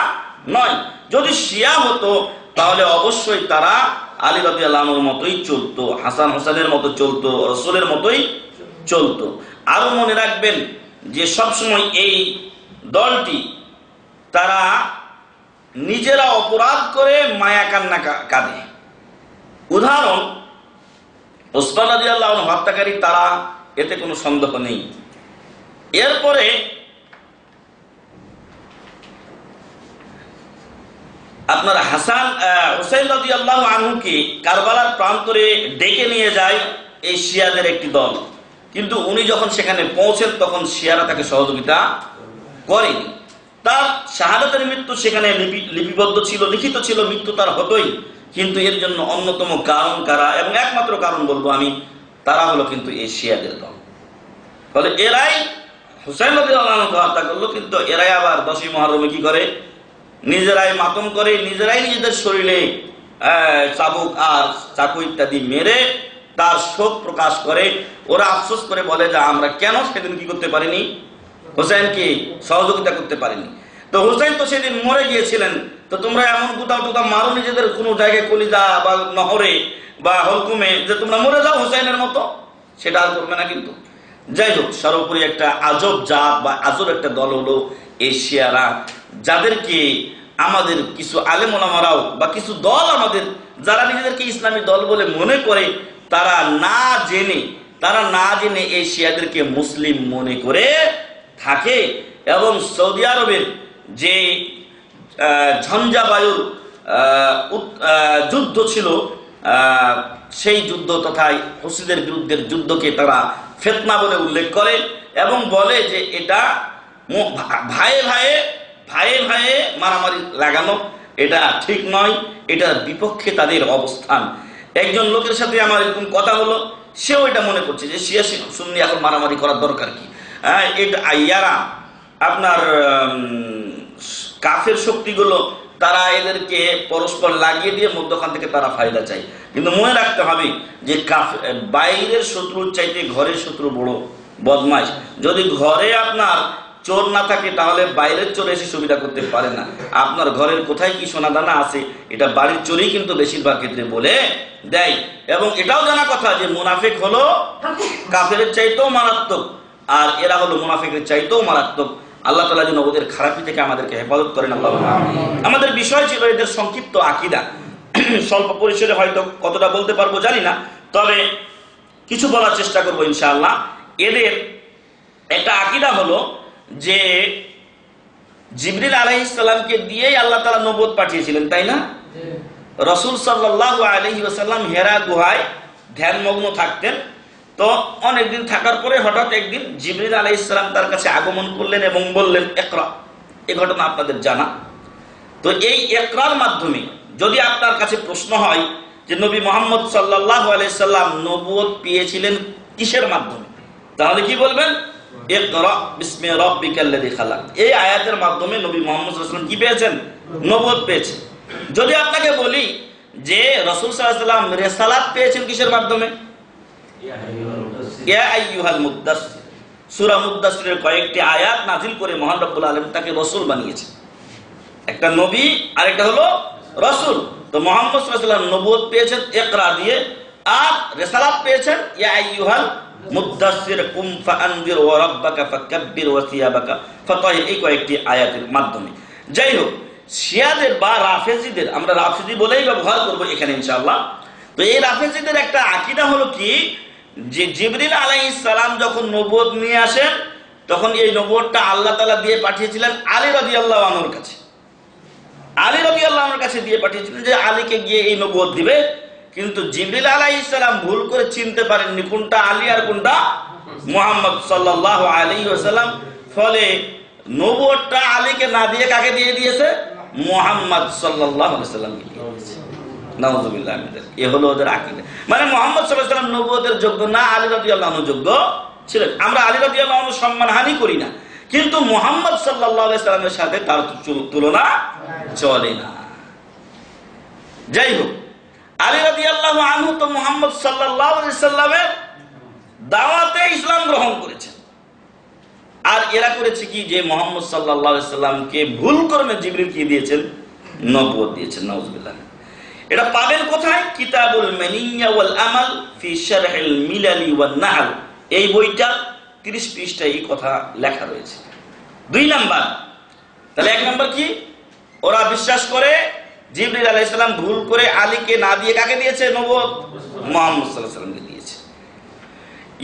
Speaker 4: নয়। যদি শিয়া হতো তাহলে অবশ্যই তারা আলী রাদিয়াল্লাহু আনহুর মতোই চলতো, হাসান হোসেনের মতো চলতো, রাসূলের মতোই চলতো। আরো মনে রাখবেন যে সবসময় এই দলটি তারা নিজেরা অপরাধ করে মায়া কান্না কাঁদে। উদাহরণ, ওসমান রাদিয়াল্লাহু আনহু হত্যাকারী, তারা, এতে কোনো সন্দেহ নেই। এরপরে আপনার হুসাইন রাদিয়াল্লাহু আনহুকে কারবালার প্রান্তরে ডেকে নিয়ে যায় এই শিয়াদের একটি দল, কিন্তু উনি যখন সেখানে পৌঁছেন তখন শিয়ারা তাকে সহযোগিতা করেনি। তার শাহাদাতের মৃত্যু সেখানে লিপিবদ্ধ ছিল, লিখিত ছিল, মৃত্যু তার হতোই, কিন্তু এর জন্য অন্যতম কারণ কারা, এবং একমাত্র কারণ বলবো আমি, তারা হলো কিন্তু এই শিয়াদের দল। ফলে এরাই হুসাইন রাদিয়াল্লাহু আনহু হত্যা করলো, কিন্তু এরাই আবার 10ই মুহররমে কি করে, নিজেরাই মাতম করে, নিজেরাই নিজেদের শরীরে চাবুক আর চাকু ইত্যাদি মেরে তার শোক প্রকাশ করে। ওরা আফসোস করে বলে যে আমরা কেন সেদিন কি করতে পারিনি, হুসাইনকে সহযোগিতা করতে পারিনি। তো হুসাইন তো সেদিন মরে গিয়েছিলেন, তো তোমরা এমন কোথাও টোকা মারো নিজেদের কোনো জায়গায়, কলিজা বা নহরে বা হলকুমে, যে তোমরা মরে যাও হুসাইনের মতো, সেটা আর করবে না। কিন্তু যাই হোক, সর্বোপরি একটা আজব জাত বা আজব একটা দল হলো এই শিয়ারা, যাদেরকে আমাদের কিছু আলেম ওলামারাও বা কিছু দল আমাদের, যারা নিজেদেরকে ইসলামী দল বলে মনে করে, তারা না জেনে এই শিয়াদেরকে মুসলিম মনে করে থাকে। এবং সৌদি আরবের যে ঝঞ্ঝাবায়ুর যুদ্ধ ছিল, সেই যুদ্ধ তথা হুসিদের বিরুদ্ধের যুদ্ধকে তারা ফিতনা বলে উল্লেখ করে এবং বলে যে এটা ভাইয়ে ভাইয়ে মারামারি লাগানো, এটা ঠিক নয়, এটার বিপক্ষে তাদের অবস্থান। একজন লোকের সাথে আমার এরকম কথা হলো, সেও এটা মনে করছে যে শিয়া সুন্নি এখন মারামারি করার দরকার কি। এটা ইয়ারা আপনার কাফের শক্তিগুলো, তারা এদেরকে পরস্পর লাগিয়ে দিয়ে মধ্যখান থেকে তারা ফায়দা চায়। কিন্তু মনে রাখতে হবে যে বাইরের শত্রুর চাইতে ঘরের শত্রু বড় বদমাইশ। যদি ঘরে আপনার চোর না থাকে, তাহলে বাইরের চোর এসে সুবিধা করতে পারে না। আপনার ঘরের কোথায় কি সোনা দানা আছে, এটা বাড়ির চোরই কিন্তু বেশিরভাগ ক্ষেত্রে বলে দেয়। এবং এটাও জানা কথা যে মুনাফিক হলো কাফেরের চাইতেও মারাত্মক, আর এরা হলো মুনাফিকের চাইতেও মারাত্মক। আল্লাহ তাআলা যেন ওদের খারাপি থেকে আমাদেরকে হেফাজত করেন। আল্লাহ। আমাদের বিষয় ছিল এদের সংক্ষিপ্ত আকীদা। স্বল্প পরিসরে হয়তো কতটা বলতে পারবো জানি না, তবে কিছু বলার চেষ্টা করবো ইনশাআল্লাহ। এদের একটা আকীদা হলো যে জিবরিল আলাইহিস সালামকে দিয়েই আল্লাহ তাআলা নবুয়ত পাঠিয়েছিলেন, তাই না? রাসূল সাল্লাল্লাহু আলাইহি ওয়াসাল্লাম হেরা গুহায় ধ্যানমগ্ন থাকতেন। তো অনেকদিন থাকার পরে হঠাৎ একদিন জিবরিল আলাইহিস সালাম তার কাছে আগমন করলেন এবং বললেন ইকরা। এই ঘটনা আপনাদের জানা। তো এই ইকরার মাধ্যমে যদি আপনার কাছে প্রশ্ন হয় যে নবী মুহাম্মদ সাল্লাল্লাহু আলাইহি সাল্লাম নবুয়ত পেয়েছিলেন কিসের মাধ্যমে, তাহলে কি বলবেন? ইকরা বিসমি রাব্বিকাল্লাযী খালাক। এই আয়াতের মাধ্যমে নবী মুহাম্মদ সাল্লাল্লাহু আলাইহি ওয়াসাল্লাম কি পেয়েছেন? নবুয়ত পেয়েছেন। যদি আপনাকে বলি যে রাসূল সাল্লাল্লাহু আলাইহি ওয়াসাল্লাম রিসালাত পেয়েছেন কিসের মাধ্যমে? ইয়া আইয়ুহাল মুদ্দাসসির, সূরা মুদ্দাসসিরের কয়েকটি আয়াত নাযিল করে মহান রব্বুল আলামিন তাকে রাসূল বানিয়েছেন। একটা নবী আর একটা হলো রাসূল। তো মুহাম্মদ সাল্লাল্লাহু আলাইহি ওয়াসাল্লাম নবুয়ত পেয়েছেন ইকরা দিয়ে, আর রিসালাত পেয়েছেন ইয়া আইয়ুহাল মুদ্দাসসির কুম ফাআনযির ওয়া রাব্বাকা ফাকাব্বির ওয়া সিয়াবাকা ফাতাহির, এই কয়েকটি আয়াতের মাধ্যমে। যাই হোক, শিয়াদের বা রাফেজিদের, আমরা রাফেজি বলেই ব্যবহার করব এখানে ইনশাআল্লাহ। তো এই রাফেজিদের একটা আকীদা হলো কি, যে জিবরিল আলাইহিস সালাম যখন নবুয়ত নিয়ে আসেন, তখন এই নবুয়তটা আল্লাহ তাআলা দিয়ে পাঠিয়েছিলেন আলী রাদিয়াল্লাহু আনহুর কাছে। আলী রাদিয়াল্লাহু আনহুর কাছে দিয়ে পাঠিয়েছিলেন যে আলীকে গিয়ে এই নবুয়ত দিবে। কিন্তু জিবরিল আলাইহিস সালাম ভুল করে চিনতে পারেননি কোনটা আলী আর কোনটা মুহাম্মদ সাল্লাল্লাহু আলাইহি ওয়াসাল্লাম। ফলে নবুয়তটা আলীকে না দিয়ে কাকে দিয়ে দিয়েছে? মুহাম্মদ সাল্লাল্লাহু আলাইহি ওয়াসাল্লামকে দিয়ে দিয়েছে। নাউযুবিল্লাহ মিন যালিক। এ হলো ওদের আকীদা। মানে মুহাম্মদ সাল্লাল্লাহু আলাইহি ওয়াসাল্লাম নবুয়তের যোগ্য না, আলী রাদিয়াল্লাহু আনহু যোগ্য ছিলেন। আমরা আলী রাদিয়াল্লাহু আনহু সম্মানহানি করি না, কিন্তু মুহাম্মদ সাল্লাল্লাহু আলাইহি ওয়াসাল্লামের সাথে তার তুলনা চলে না। যাই হোক, আলী রাদিয়াল্লাহু আনহু তো মুহাম্মদ সাল্লাল্লাহু আলাইহি ওয়াসাল্লামের দাওয়াতে ইসলাম গ্রহণ করেছেন। আর এরা করেছে কি, যে মুহাম্মদ সাল্লাল্লাহু আলাইহি ওয়াসাল্লামকে ভুল করে জিবরিল কি দিয়েছেন? নবুয়ত দিয়েছেন। নাউযুবিল্লাহ। এটা পাবেন কোথায়? কিতাবুল মানিয়া ওয়াল আমাল ফি শারহিল মিলালি ওয়ান নাহল, এই বইটা 30 পৃষ্ঠায় এই কথা লেখা রয়েছে। 2 নাম্বার, তাহলে 1 নাম্বার কি, ওরা বিশ্বাস করে জিবরিল আলাইহিস সালাম ভুল করে আলীকে না দিয়ে কাকে দিয়েছে? নবুয়ত মুহাম্মদ সাল্লাল্লাহু আলাইহি ওয়াসাল্লামকে দিয়েছে।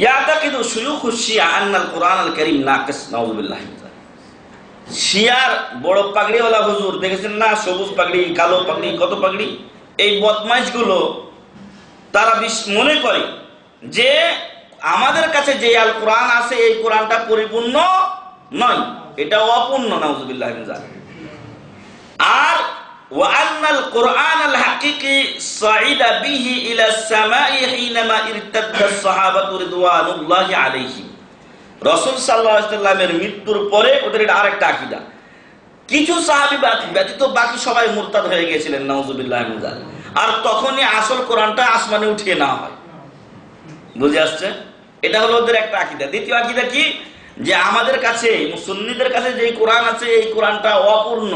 Speaker 4: ইয়াতাকিদু শুয়ুখুশ শিয়া আন্নাল কুরআনুল কারীম নাকিস। নাউযুবিল্লাহ। শিয়ার বড় পাগড়িওয়ালা হুজুর দেখেছেন না, সবুজ পাগড়ি, কালো পাগড়ি, কত পাগড়ি, এই বদমাইশগুলো তারা মনে করে যে আমাদের কাছে যে আল কোরআন আছে এই কোরআনটা পরিপূর্ণ নয়, এটা অপূর্ণ। নাউযুবিল্লাহ মিন যালিক। আর ওয়া আন্নাল কুরআনাল হাকিকি সাইদা বিহি ইলা সামাই হিনামা ইরতাদ্দা সাহাবাতু রিদওয়ানুল্লাহি আলাইহিম। রাসূল সাল্লাল্লাহু আলাইহি ওয়াসাল্লামের মৃত্যুর পরে ওদের এটা আরেকটা আকীদা। কিছু সাহাবী ব্যতীত বাকি সবাই মুরতাদ হয়ে গিয়েছিলেন, নাউযুবিল্লাহি মিন যালিক। আর তখনই আসল কোরআনটা আসমানে উঠিয়ে নেওয়া হয়। বুঝে আসছে? এটা হলো ওদের একটা আকীদা। দ্বিতীয় আকীদা কি, যে আমাদের কাছে সুন্নিদের কাছে যে কোরআন আছে এই কোরআনটা অপূর্ণ।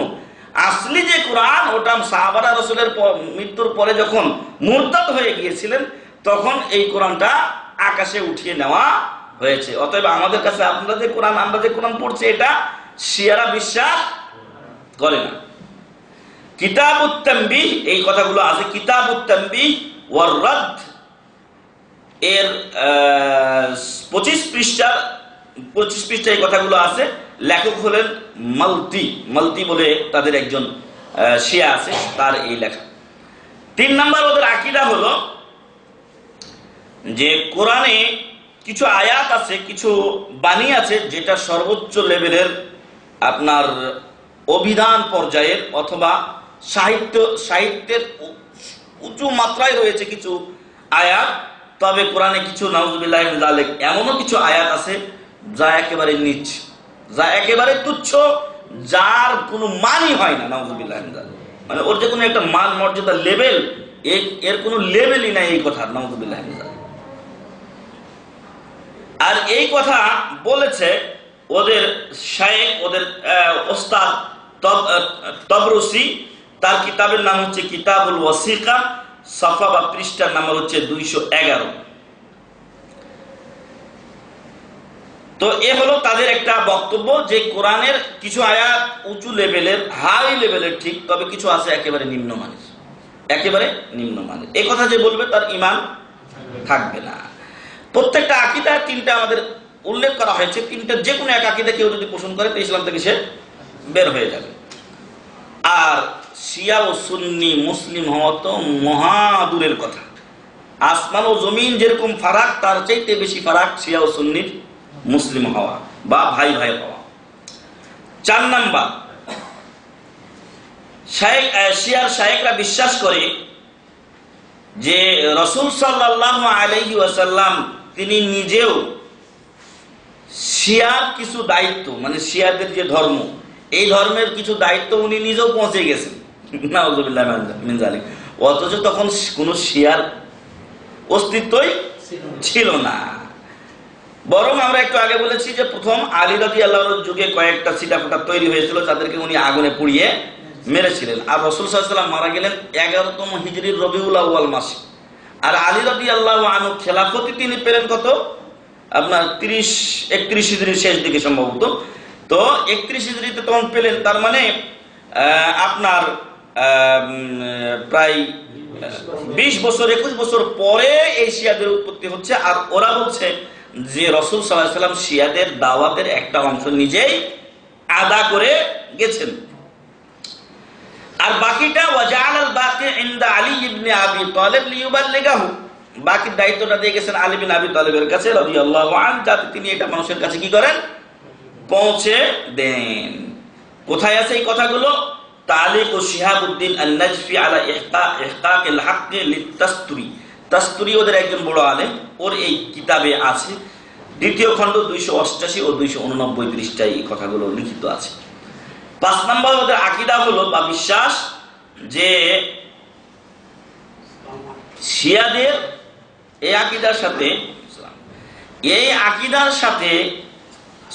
Speaker 4: আসলি যে কোরআন ওটা সাহাবারা রাসূলের মৃত্যুর পরে যখন মুরতাদ হয়ে গিয়েছিলেন তখন এই কোরআনটা আকাশে উঠিয়ে নেওয়া হয়েছে। অতএব আমাদের কাছে আমরা যে কোরআন পড়ছি এটা শিয়ারা বিশ্বাস করে না। কিতাবুত তানবিহ, এই কথাগুলো আছে। কিতাবুত তানবিহ ওয়ার রাদ এর 25 পৃষ্ঠায় এই কথাগুলো আছে। লেখক হলেন মালতি বলে তাদের একজন শিয়া আছে, তার এই লেখা। 3 নাম্বার ওদের আকীদা হলো যে কোরআনে কিছু আয়াত আছে, কিছু বাণী আছে যেটা সর্বোচ্চ লেভেলের আপনার অভিধান পর্যায়ের অথবা সাহিত্যের উঁচু মাত্রায় রয়েছে কিছু আয়াত। তবে কোরআনে কিছু নাউযুবিল্লাহি মিন যালিক এমনও কিছু আয়াত আছে যা একেবারে নিচ, যা একেবারে তুচ্ছ, যার কোনো মানই হয় না। নাউযুবিল্লাহি মিন যালিক মানে ওর যে কোনো একটা মান মর্যাদা লেভেল, এর কোনো লেভেলই নাই এই কথা। নাউযুবিল্লাহি মিন যালিক। আর এই কথা বলেছে ওদের শায়েখ, ওদের ওস্তাদ তবরসি। তার কিতাবের নাম হচ্ছে কিতাবুল ওয়াসিকা, সফা বা পৃষ্ঠার নাম্বার হচ্ছে 211। তো এ হলো তাদের একটা বক্তব্য যে কোরআনের কিছু আয়াত উঁচু লেভেলের, হাই লেভেলের ঠিক, তবে কিছু আছে একেবারে নিম্নমানের, একেবারে নিম্নমানের। এই কথা যে বলবে তার ঈমান থাকবে না। প্রত্যেকটা আকীদা 3টা আমাদের উল্লেখ করা হয়েছে। 3টার যে কোনো এক আকীদা কেউ যদি পোষণ করে তো ইসলাম থেকে সে বের হয়ে যাবে। আর শিয়া ও সুন্নি মুসলিম হওয়া তো মহাদূরের কথা। আসমান ও জমিন যেরকম ফারাক, তার চাইতে বেশি ফারাক শিয়া ও সুন্নির মুসলিম হওয়া বা ভাই ভাই হওয়া। 4 নাম্বার, শিয়ার শায়েখরা বিশ্বাস করে যে রাসূল সাল্লাল্লাহু আলাইহি ওয়াসাল্লাম তিনি নিজেও শিয়ার কিছু দায়িত্ব, মানে শিয়াদের যে ধর্ম, এই ধর্মের কিছু দায়িত্ব উনি নিজেও পৌঁছে গেছেন। নাউযুবিল্লাহি মিন যালিক। অথচ তখন কোনো শিয়ার অস্তিত্বই ছিল না। বরং আমরা একটু আগে বলেছি যে প্রথম আলী রাদিয়াল্লাহুর যুগে কয়েকটা ছিটাফোঁটা তৈরি হয়েছিল যাদেরকে উনি আগুনে পুড়িয়ে মেরেছিলেন। আর রাসূল সাল্লাল্লাহু আলাইহি ওয়াসাল্লাম মারা গেলেন 11তম হিজরির রবিউল আউয়াল মাসে। আর আলী রাদিয়াল্লাহু আনহু খেলাফতি তিনি পেলেন কত, আপনার 31 হিজরির শেষ দিকে সম্ভবত। তো 31 হিজরিতে তখন পেলেন, তার মানে আপনার প্রায় 20 বছর 21 বছর পরে এই শিয়াদের উৎপত্তি হচ্ছে। আর ওরা বলছে যে রাসূল সাল্লাল্লাহু আলাইহি ওয়াসাল্লাম শিয়াদের দাওয়াতের একটা অংশ নিজেই আদা করে গেছেন। আর বাকিটা ওয়াজাআলাল বাকি ইনদা আলী ইবনে আবি তালিব লিইউবাল্লিগাহু, বাকি দায়িত্বটা দিয়ে গেছেন আলী বিন আবি তালিবের কাছে রাদিয়াল্লাহু আনহু, যাতে তিনি এটা মানুষের কাছে কি করেন, পৌঁছে দেন। কোথায় আছে এই কথাগুলো? তালিক ও শিহাবুদ্দিন আন-নাজফি আলা ইহকাকিল হাক্কি লিতাসতুরি, তাসতুরি ওদের একজন বড় আলেম, ওর এই কিতাবে আছে। 2য় খণ্ড 288 ও 289 পৃষ্ঠায় এই কথাগুলো লিখিত আছে। 5 নম্বর ওদের আকীদা হলো বা বিশ্বাস যে শিয়াদের এই আকীদার সাথে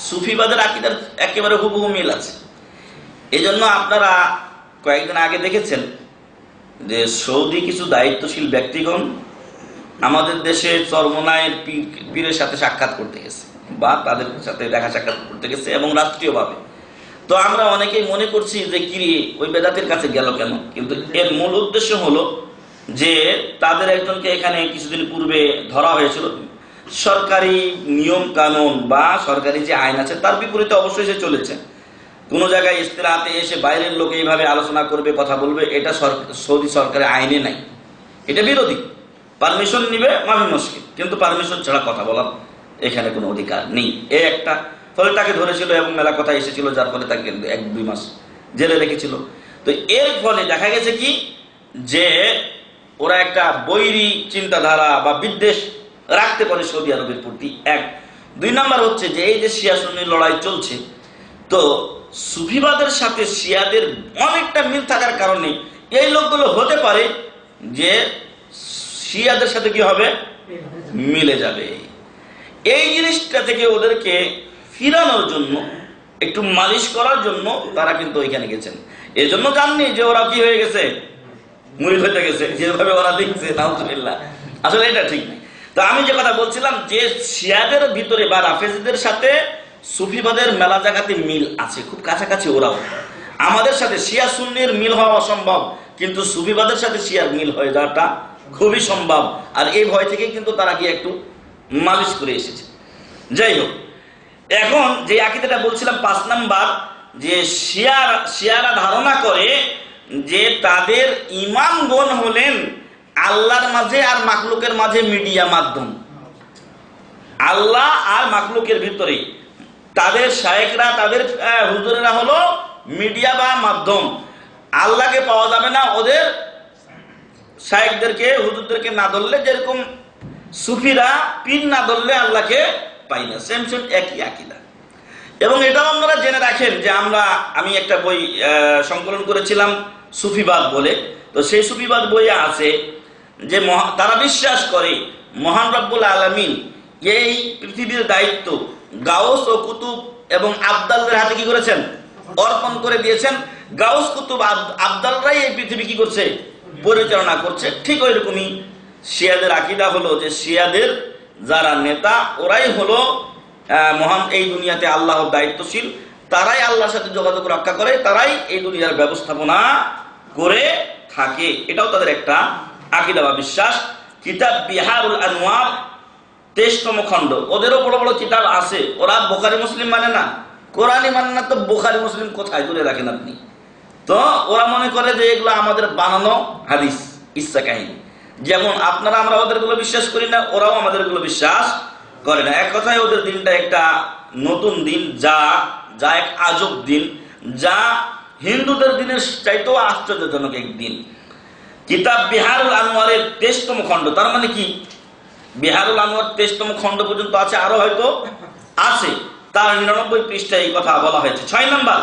Speaker 4: সুফিবাদের আকীদার একেবারে হুবহু মিল আছে। এজন্য আপনারা কয়েকদিন আগে দেখেছেন যে সৌদি কিছু দায়িত্বশীল ব্যক্তিগণ আমাদের দেশে চরমোনায়ের পীরের সাথে সাক্ষাৎ করতে গেছে বা তাদের সাথে দেখা সাক্ষাৎ করতে গেছে, এবং রাষ্ট্রীয়ভাবে। তো আমরা অনেকেই মনে করছি যে কি ওই বেদাতের কাছে গেল কেন, কিন্তু এর মূল উদ্দেশ্য হলো যে তাদের একজনকে এখানে কিছুদিন পূর্বে ধরা হয়েছিল। সরকারি নিয়ম কানুন বা সরকারি যে আইন আছে তার বিপরীতে অবশ্যই সে চলেছে। কোন জায়গায় ইস্তেরাতে এসে বাইরের লোক এইভাবে আলোচনা করবে, কথা বলবে, এটা সৌদি সরকারের আইনে নাই, এটা বিরোধী। পারমিশন নিবে মাফি মুশকিল, কিন্তু পারমিশন ছাড়া কথা বলার এখানে কোনো অধিকার নেই। এই একটা ফলে তাকে ধরেছিল এবং মেলা কথা এসেছিল, যার ফলে তাকে 1-2 মাস জেলে রেখেছিল। তো এর ফলে দেখা গেছে কি যে ওরা একটা বৈরী চিন্তাধারা বা বিদ্বেষ রাখতে পারে সৌদি আরবের প্রতি। 1 2 নাম্বার হচ্ছে যে এই যে শিয়া সুন্নি লড়াই চলছে, তো সুফিবাদের সাথে শিয়াদের অনেকটা মিল থাকার কারণে এই লোকগুলো হতে পারে যে শিয়াদের সাথে কি হবে, মিলে যাবে। এই জিনিসটা থেকে ওদেরকে ফিরানোর জন্য, একটু মালিশ করার জন্য তারা কিন্তু ওইখানে গেছেন। এই জন্য জাননি যে ওরা কি হয়ে গেছে, মুরিদ হয়ে গেছে, যেভাবে ওরা দেখছে। নাউজুবিল্লাহ, আসলে এটা ঠিক নেই। তো আমি যে কথা বলছিলাম যে শিয়াদের ভিতরে বা রাফেজিদের সাথে সুফিবাদের মেলা জায়গাতে মিল আছে, খুব কাছাকাছি ওরাও। আমাদের সাথে শিয়া সুন্নির মিল হওয়া অসম্ভব, কিন্তু সুফিবাদের সাথে শিয়ার মিল হয়ে যাওয়াটা খুবই সম্ভব। আর এই ভয় থেকে কিন্তু তারা গিয়ে একটু মালিশ করে এসেছে। যাই হোক, এখন যে আকীদাটা বলছিলাম 5 নাম্বার, যে শিয়ারা ধারণা করে যে তাদের ইমামগণ হলেন আল্লাহর মাঝে আর মাখলুকের মাঝে মিডিয়া মাধ্যম। আল্লাহ আর মাখলুকের ভিতরে তাদের শায়েখরা, তাদের হুজুরেরা হলো মিডিয়া বা মাধ্যম। আল্লাহকে পাওয়া যাবে না ওদের শায়েখদেরকে, হুজুরদেরকে না ধরলে, যেরকম সুফিরা পীর না ধরলে আল্লাহকে পাই না। সেম একই আকীদা। এবং এটাও আপনারা জেনে রাখেন যে আমি একটা বই সংকলন করেছিলাম সুফিবাদ বলে। তো সেই সুফিবাদ বইয়ে আছে যে তারা বিশ্বাস করে মহান রব্বুল আলামিন এই পৃথিবীর দায়িত্ব গাউস ও কুতুব এবং আবদালদের হাতে কি করেছেন, অর্পণ করে দিয়েছেন। গাউস কুতুব আবদালরাই এই পৃথিবী কি করছে, পরিচালনা করছে। ঠিক ওই রকমই শিয়াদের আকীদা হলো যে শিয়াদের যারা নেতা ওরাই হলো মহান এই দুনিয়াতে আল্লাহর দায়িত্বশীল, তারাই আল্লাহর সাথে যোগাযোগ রক্ষা করে, তারাই এই দুনিয়ার ব্যবস্থাপনা করে থাকে। এটাও তাদের একটা আকীদা বা বিশ্বাস। কিতাব বিহারুল আনওয়ার 23তম খণ্ড, ওদেরও বড় বড় কিতাব আছে। ওরা বুখারী মুসলিম মানে না, কোরআনই মানে না, তো বুখারী মুসলিম কোথায় দূরে রাখেন আপনি। তো ওরা মনে করে যে এগুলো আমাদের বানানো হাদিস, ইচ্ছা কাহিনী। যেমন আপনারা আমরা ওদেরগুলো বিশ্বাস করি না, ওরাও আমাদেরগুলো বিশ্বাস করে না। এক কথায় ওদের দিনটা একটা নতুন দিন, যা এক আজব দিন, যা হিন্দুদের দিনের চাইতেও আশ্চর্যজনক এক দিন। কিতাব বিহারুল আনোয়ারের 23তম খণ্ড, তার মানে কি বিহারুল আনোয়ার 23তম খণ্ড পর্যন্ত আছে, আরো হয়তো আছে। তার 99 পৃষ্ঠায় এই কথা বলা হয়েছে। 6 নাম্বার,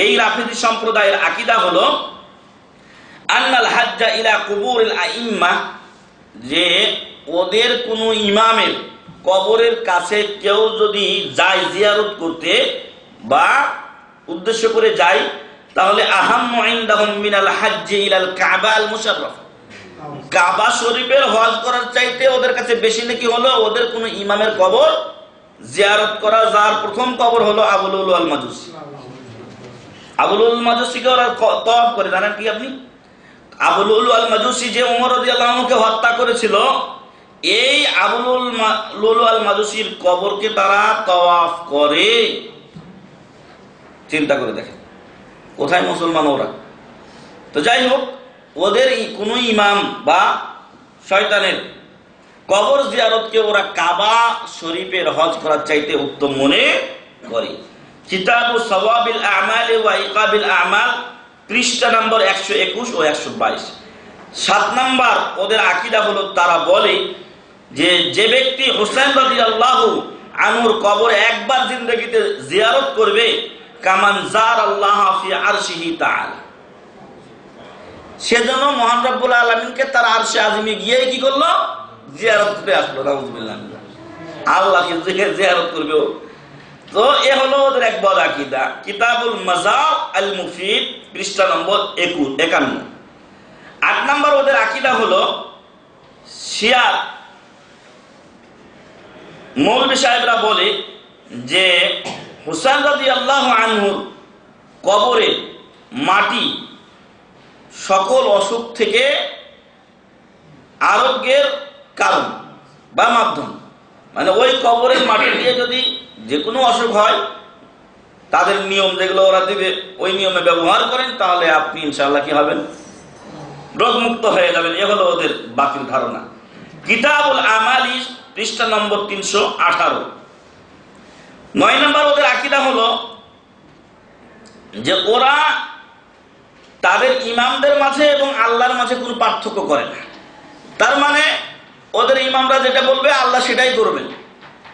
Speaker 4: এই রাফিজি সম্প্রদায়ের আকীদা হলো আন্নাল হাজ্জা ইলা কুবুরিল আইম্মা, যে ওদের কোন ইমামের কবরের কাছে কেউ যদি যায় জিয়ারত করতে বা উদ্দেশ্য করে যায়, তাহলে আহাম্মু ইনদাহুম মিনাল হাজ্জি ইলাল কাবা আল মুশাররফ, কাবা শরীফের হজ করার চাইতে ওদের কাছে বেশি নাকি হলো ওদের কোন ইমামের কবর জিয়ারত করা, যার প্রথম কবর হলো আবুল উলু আল মাজুসি। আবুল উলু আল মাজুসিকে ওরা তওয়াফ করে, জানেন কি আপনি? আবুল উলু আল মাজুসি যে ওমর রাদিয়াল্লাহু আনহুকে হত্যা করেছিল, এই আবুল উলু আল মাজুসির কবরকে তারা তওয়াফ করে। চিন্তা করে দেখেন কোথায় মুসলমান ওরা। তো যাই হোক, ওদের কোন ইমাম বা শয়তানের কবর জিয়ারতকে ওরা কাবা শরীফের হজ করার চাইতে উত্তম মনে করে। কিতাবু সওয়াবিল আমাল ওয়া ইকাবিল আমাল, পৃষ্ঠা নম্বর 121 ও 122। 7 নাম্বার, ওদের আকীদা হলো তারা বলে যে ব্যক্তি হুসাইন রাদিয়াল্লাহু আনহুর কবর একবার জিন্দেগিতে জিয়ারত করবে, কামান জার আল্লাহ ফি আরশিহি তাআলা, সেজন্য মহান রব্বুল আলামিনকে তার আরশে আজিমে গিয়ে কি করলো, জিয়ারত করে আসলো। নাউজুবিল্লাহ, আল্লাহকে জিয়ারত করবে। তো এ হলো ওদের এক বড় আকীদা। কিতাবুল মাযাব আল মুফিদ, পৃষ্ঠা নম্বর 51। 8 নাম্বার, ওদের আকীদা হলো শিয়া মৌলভী সাহেবরা বলে যে হুসাইন রাদিয়াল্লাহু আনহুর কবরে মাটি সকল অসুখ থেকে আরোগ্যের কারণ বা মাধ্যম। মানে ওই কবরের মাটি দিয়ে যদি যে কোনো অসুখ হয়, তাদের নিয়ম যেগুলো ওরা দিবে ওই নিয়মে ব্যবহার করেন, তাহলে আপনি ইনশাআল্লাহ কি হবেন, রোগমুক্ত হয়ে যাবেন। এ হলো ওদের বাতিল ধারণা। কিতাবুল আমালি, পৃষ্ঠা নম্বর 318। 9 নম্বর, ওদের আকীদা হলো যে ওরা তাদের ইমামদের মাঝে এবং আল্লাহর মাঝে কোনো পার্থক্য করে না। তার মানে ওদের ইমামরা যেটা বলবে আল্লাহ সেটাই করবেন,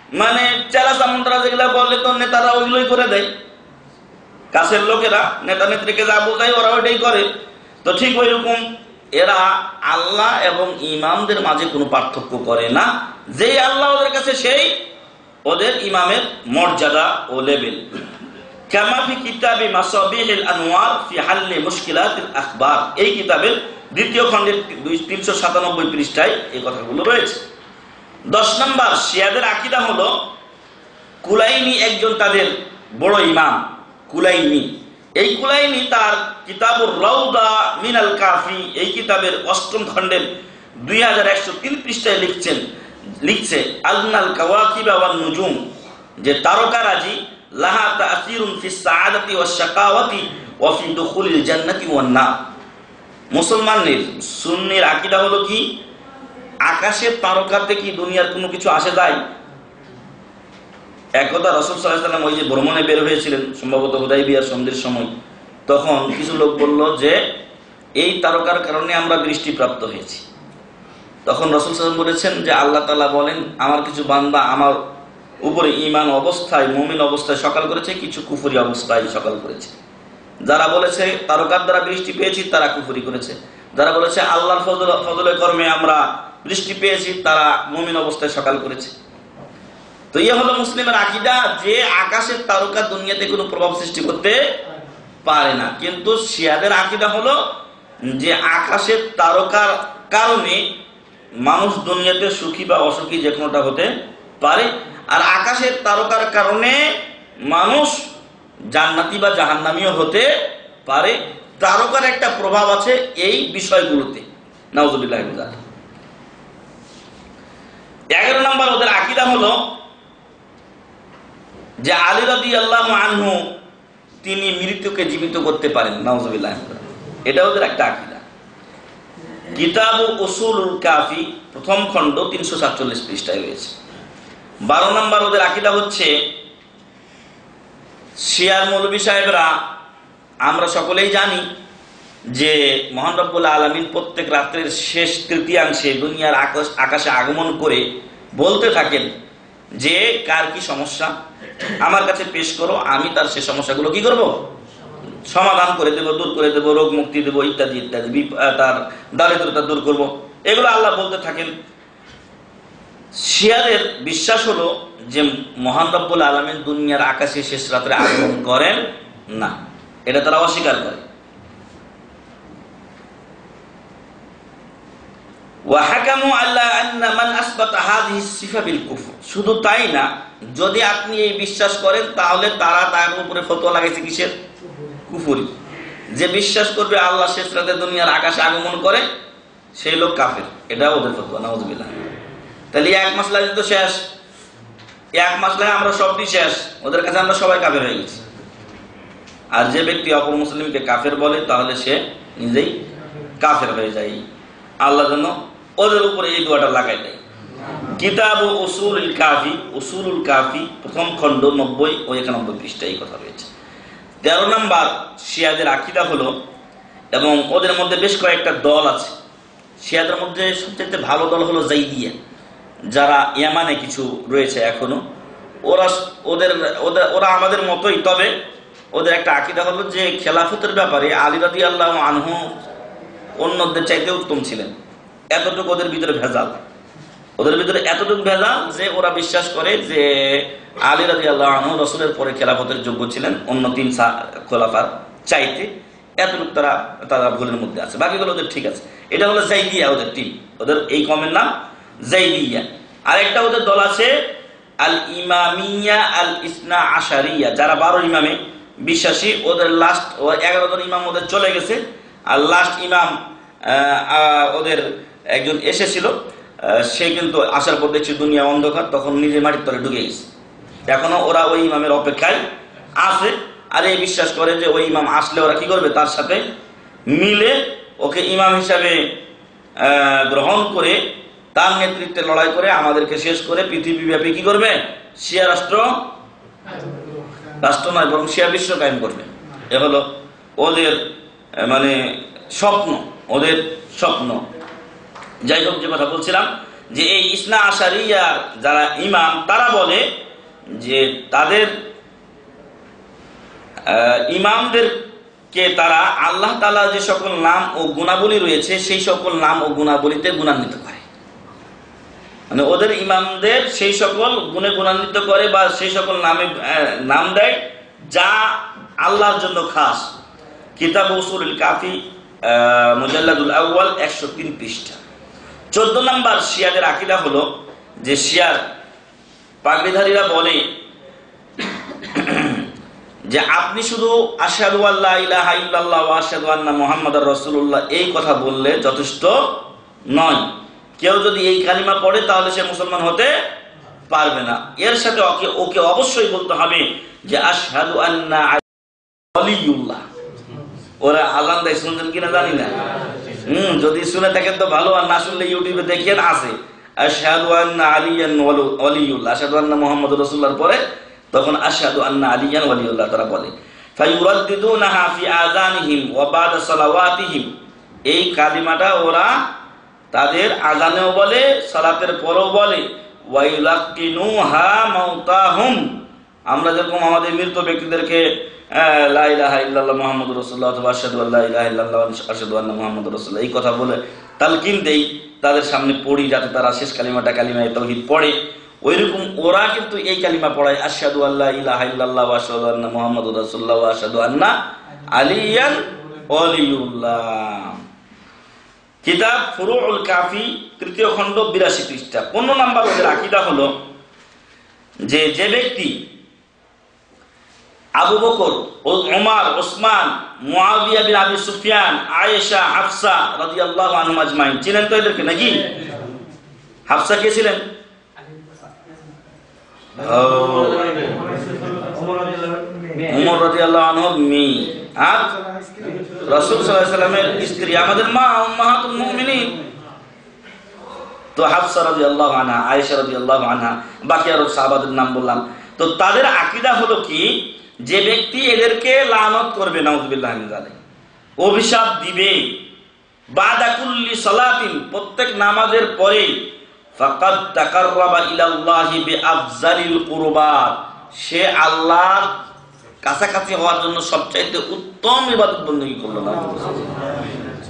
Speaker 4: মানে চেলা চামুন্ডারা যেগুলা বলে তো নেতারা ওইগুলোই করে দেয়, কাছের লোকেরা নেতা নেত্রীকে যা বোঝায় ওরা ওইটাই করে। তো ঠিক ওই রকম এরা আল্লাহ এবং ইমামদের মাঝে কোনো পার্থক্য করে না, যেই আল্লাহ ওদের কাছে সেই ওদের ইমামের মর্যাদা ও লেভেল। কামা ফি কিতাবি মাসাবিহিল আনওয়ার ফি হাল্লি মুশকিলাতিল আখবার, এই কিতাবের দ্বিতীয় খণ্ডের 397 পৃষ্ঠায় এই কথাগুলো রয়েছে। 10 নম্বর, শিয়াদের আকীদা হলো কুলাইনি একজন তাদের বড় ইমাম কুলাইনি। এই কুলাইনি তার কিতাবুর রাউদা মিনাল কাফি এই কিতাবের 8ম খণ্ডের 2103 পৃষ্ঠায় লিখছে আলনাল কাওয়াকিব ওয়ান নুজুম, যে তারকারাজি লাহা তাসিরুন ফিস সাআদাতি ওয়াশ শাকাওয়াতি ওয়া ফি দুখুলিল জান্নাতি ওয়ান নার। মুসলমানদের সুন্নির আকীদা হলো কি, আকাশের তারকাতে কি দুনিয়ার কোনো কিছু আসে যায়? একদা রাসূল সাল্লাল্লাহু আলাইহি ওয়াসাল্লাম ওই যে ভ্রমণে বের হয়েছিলেন সম্ভবত হুদাইবিয়ার সন্ধির সময়, তখন কিছু লোক বলল যে এই তারকার কারণে আমরা বৃষ্টিপ্রাপ্ত হয়েছি। তখন রাসূল সাল্লাল্লাহু আলাইহি ওয়াসাল্লাম বলেছেন যে আল্লাহ তাআলা বলেন আমার কিছু বান্দা আমার উপরে ঈমান অবস্থায় মুমিন অবস্থায় সকাল করেছে, কিছু কুফরি অবস্থায় সকাল করেছে। যারা বলেছে তারকার দ্বারা বৃষ্টি পেয়েছি তারা কুফরি করেছে, যারা বলেছে আল্লাহর ফজলে কর্মে আমরা বৃষ্টি পেয়েছি তারা মুমিন অবস্থায় সকাল করেছে। তো ইয়ে হলো মুসলিমের আকীদা যে আকাশের তারকা দুনিয়াতে কোনো প্রভাব সৃষ্টি করতে পারে না। কিন্তু শিয়াদের আকীদা হলো যে আকাশের তারকার কারণে মানুষ দুনিয়াতে সুখী বা অসুখী যে কোনোটা হতে পারে, আর আকাশের তারকার কারণে মানুষ জান্নাতি বা জাহান্নামীও হতে পারে। তারকার একটা প্রভাব আছে এই বিষয়গুলোতে। নাউজুবিল্লাহ। 11 নম্বর ওদের আকীদা হলো যে আলী রাদিয়াল্লাহু আনহু তিনি মৃত্যুকে জীবিত করতে পারেন। নাউজুবিল্লাহ। এটা ওদের একটা আকীদা। কিতাবু উসুলুল কাফি 1ম খণ্ড 347 পৃষ্ঠায় রয়েছে। 12 নম্বর ওদের আকীদা হচ্ছে শিয়ার মৌলভী সাহেবরা, আমরা সকলেই জানি যে মহান রব্বুল আলামিন প্রত্যেক রাত্রের শেষ তৃতীয়াংশে দুনিয়ার আকাশে আগমন করে বলতে থাকেন যে কার কি সমস্যা আমার কাছে পেশ করো, আমি তার সে সমস্যাগুলো কি করব, সমাধান করে দেব, দূর করে দেব, রোগ মুক্তি দেব, ইত্যাদি ইত্যাদি, তার দারিদ্রতা দূর করব, এগুলো আল্লাহ বলতে থাকেন। শিয়াদের বিশ্বাস হলো যে মহান রব্বুল আলামিন দুনিয়ার আকাশে শেষ রাত্রে আগমন করেন না, এটা তারা অস্বীকার করে। শুধু তাই না, যদি আপনি এই বিশ্বাস করেন তাহলে তারা তার উপরে ফতোয়া লাগাইছে কিসের? কুফরি। যে বিশ্বাস করবে আল্লাহ শেষ রাতে দুনিয়ার আকাশে আগমন করে সেই লোক কাফের, এটা ওদের ফতোয়া। নাউজুবিল্লাহ। তাহলে এক মাসলায় তো শেষ, এক মাসলায় আমরা সবই শেষ, ওদের কাছে আমরা সবাই কাফের হয়ে গেছি। আর যে ব্যক্তি অপর মুসলিমকে কাফের বলে তাহলে সে নিজেই কাফের হয়ে যায়। আল্লাহ যেন ওদের উপরে এই দোয়াটা লাগাই দেয়। কিতাবু উসুলুল কাফি, উসুলুল কাফি 1ম খণ্ড 90 ও 91 পৃষ্ঠায় এই কথা রয়েছে। 13 নম্বর শিয়াদের আকীদা হলো, এবং ওদের মধ্যে বেশ কয়েকটা দল আছে। শিয়াদের মধ্যে সবচেয়ে ভালো দল হলো জাইদিয়া, যারা ইয়ামানে কিছু রয়েছে এখনো। ওরা আমাদের মতোই, তবে ওদের একটা আকীদা হলো যে খেলাফতের ব্যাপারে আলী রাদিয়াল্লাহু আনহু অন্যদের চাইতে উত্তম ছিলেন। এতটুকু ওদের ভিতরে ভেজাল, ওদের ভিতরে এতটুকু ভেজাল যে ওরা বিশ্বাস করে যে আলী রাদিয়াল্লাহু আনহু রাসূলের পরে খেলাফতের যোগ্য ছিলেন অন্য 3 খোলাফার চাইতে। এতটুকু তারা ভুলের মধ্যে আছে, বাকিগুলো ওদের ঠিক আছে। এটা হলো জাইদিয়া, ওদের টিম, ওদের এই কমের নাম জাইদিয়া। আরেকটা ওদের দল আছে আল ইমামিয়া আল ইসনা আশারিয়া, যারা 12 ইমামে বিশ্বাসী। ওদের লাস্ট 11 জন ইমাম ওদের চলে গেছে, আর লাস্ট ইমাম ওদের একজন এসেছিল, সে কিন্তু আসার পর দেখছি দুনিয়া অন্ধকার, তখন নিজে মাটির তলে ঢুকে গেছে। এখনো ওরা ওই ইমামের অপেক্ষায় আছে, আর এই বিশ্বাস করে যে ওই ইমাম আসলে ওরা কি করবে, তার সাথে মিলে ওকে ইমাম হিসাবে গ্রহণ করে তার নেতৃত্বে লড়াই করে আমাদেরকে শেষ করে পৃথিবীব্যাপী কি করবে, শিয়া রাষ্ট্র নয় বরং শিয়া বিশ্ব কায়েম করবে। এ হলো ওদের মানে স্বপ্ন, ওদের স্বপ্ন। যাই হোক, যে কথা বলছিলাম যে এই ইসনা আশারিয়ার যারা ইমাম তারা বলে যে তাদের ইমামদেরকে তারা আল্লাহ তাআলা যে সকল নাম ও গুণাবলী রয়েছে সেই সকল নাম ও গুণাবলীতে গুণান্বিত করে, মানে ওদের ইমামদের সেই সকল গুণে গুণান্বিত করে বা সেই সকল নামে নাম দেয় যা আল্লাহর জন্য খাস। কিতাব উসুলুল কাফি মুজাল্লাদুল আউয়াল 103 পৃষ্ঠা। 14 নম্বর শিয়াদের আকীদা হলো যে শিয়ার পাগড়িধারীরা বলে যে আপনি শুধু আশহাদু আল্লা ইলাহা ইল্লাল্লাহ ওয়া আশহাদু আন্না মুহাম্মাদার রাসূলুল্লাহ এই কথা বললে যথেষ্ট নয়। কেউ যদি এই কালিমা পড়ে তাহলে সে মুসলমান হতে পারবে না, এর সাথে ওকে অবশ্যই বলতে হবে যে আশহাদু আন্না ওয়ালিউল্লাহ। ওরা আল্লাহ দেয়, শুনছেন কিনা জানি না, যদি শুনে থাকেন তো ভালো, আর না শুনলে ইউটিউবে দেখেন আছে আশহাদু আন্না আলিয়ান ওয়ালিউল্লাহ, আশহাদু আন্না মুহাম্মাদুর রাসূলুল্লাহর পরে তখন আশহাদু আন্না আলিয়ান ওয়ালিউল্লাহ তারা বলে। ফায়ুরাদ্দিদুনাহা ফি আযানিহিম ওয়া বা'দা সালাওয়াতিহিম, এই কালিমাটা ওরা তাদের আযানেও বলে সালাতের পরেও বলে। ওয়াইলাকিনুহা মাউতাহুম, আমরা যেরকম আমাদের মৃত ব্যক্তিদেরকে লা ইলাহা ইল্লাল্লাহ মুহাম্মাদুর রাসূলুল্লাহ অথবা আশহাদু আল্লা ইলাহা ইল্লাল্লাহ আশহাদু আন্না মুহাম্মাদুর রাসূলুল্লাহ এই কথা বলে তালকিন দেই, তাদের সামনে পড়ি যাতে তারা শেষ কালিমাটা কালিমায়ে তাওহীদ পড়ে, ওইরকম ওরা কিন্তু এই কালিমা পড়ায় আশহাদু আল্লা ইলাহা ইল্লাল্লাহ ওয়া আশহাদু আন্না মুহাম্মাদুর রাসূলুল্লাহ ওয়া আশহাদু আন্না আলিয়ান ওয়ালিউল্লাহ। কিতাব ফুরুউল কাফি 3য় খণ্ড 82 পৃষ্ঠা। 15 নম্বর ওদের আকীদা হলো যে যে ব্যক্তি আবু বকর, ওমর, ওসমান, মুয়াবিয়া বিন আবি সুফিয়ান, আয়েশা, হাফসা রাদিয়াল্লাহু আনহুম আজমাইন, চিনেন তো এদেরকে নাকি? হাফসা কে ছিলেন? ওমর রাদিয়াল্লাহু আনহু মেয়ে, আর রাসূল সাল্লাল্লাহু আলাইহি ওয়াসাল্লামের স্ত্রী, আমাদের মা উম্মাহাতুল মুমিনিন। তো হাফসা রাদিয়াল্লাহু আনহা, আয়েশা রাদিয়াল্লাহু আনহা, বাকি আরো সাহাবাদের নাম বললাম। তো তাদের আকীদা হলো কি, যে ব্যক্তি এদেরকে লানত করবে, নাউযুবিল্লাহি মিন যালিক, অভিশাপ দিবে, বাদা কুল্লি সালাতিন, প্রত্যেক নামাজের পরে, ফাকাদ তাকাররাবা ইলাল্লাহি বিআফজালিল কুরবাত, সে আল্লাহর কাছাকাছি হওয়ার জন্য সবচাইতে উত্তম ইবাদত বندگی করলো।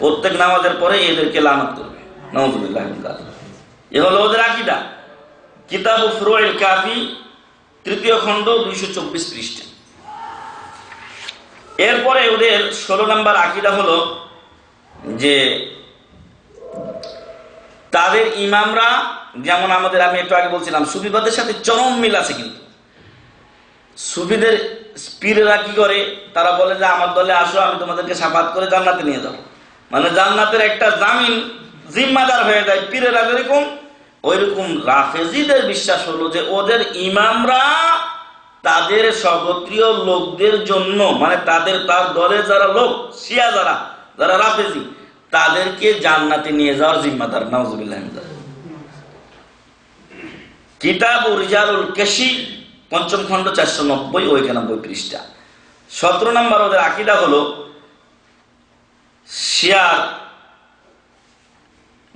Speaker 4: প্রত্যেক নামাজের পরে এদেরকে লানত করবে, নাউযুবিল্লাহি মিন যালিক। এ হলো ওদের আকীদা। কিতাব ফুরুউল কাফি 3য় খণ্ড 224 পৃষ্ঠা। এরপরে ওদের 16 নম্বর আকীদা হলো যে তাদের ইমামরা, যেমন আমাদের আমি একটু আগে বলছিলাম সুফিবাদের সাথে চরম মিল আছে, কিন্তু সুফিদের পীরেরা কি করে, তারা বলে যে আমার দলে আসো, আমি তোমাদেরকে শাফাত করে জান্নাতে নিয়ে যাব, মানে জান্নাতের একটা জামিন জিম্মাদার হয়ে যায়। পীরেরা যেরকম, ওইরকম রাফেজিদের বিশ্বাস হলো যে ওদের ইমামরা তাদের স্বগোত্রীয় লোকদের জন্য, মানে তার দলে যারা লোক শিয়া যারা রাফেজি, তাদেরকে জান্নাতে নিয়ে যাওয়ার জিম্মাদার। নাউযুবিল্লাহি মিন যালিক। কিতাব রিজালুল কাশি 5ম খণ্ড 490 ও 91 পৃষ্ঠা। 17 নম্বর ওদের আকীদা হলো শিয়ার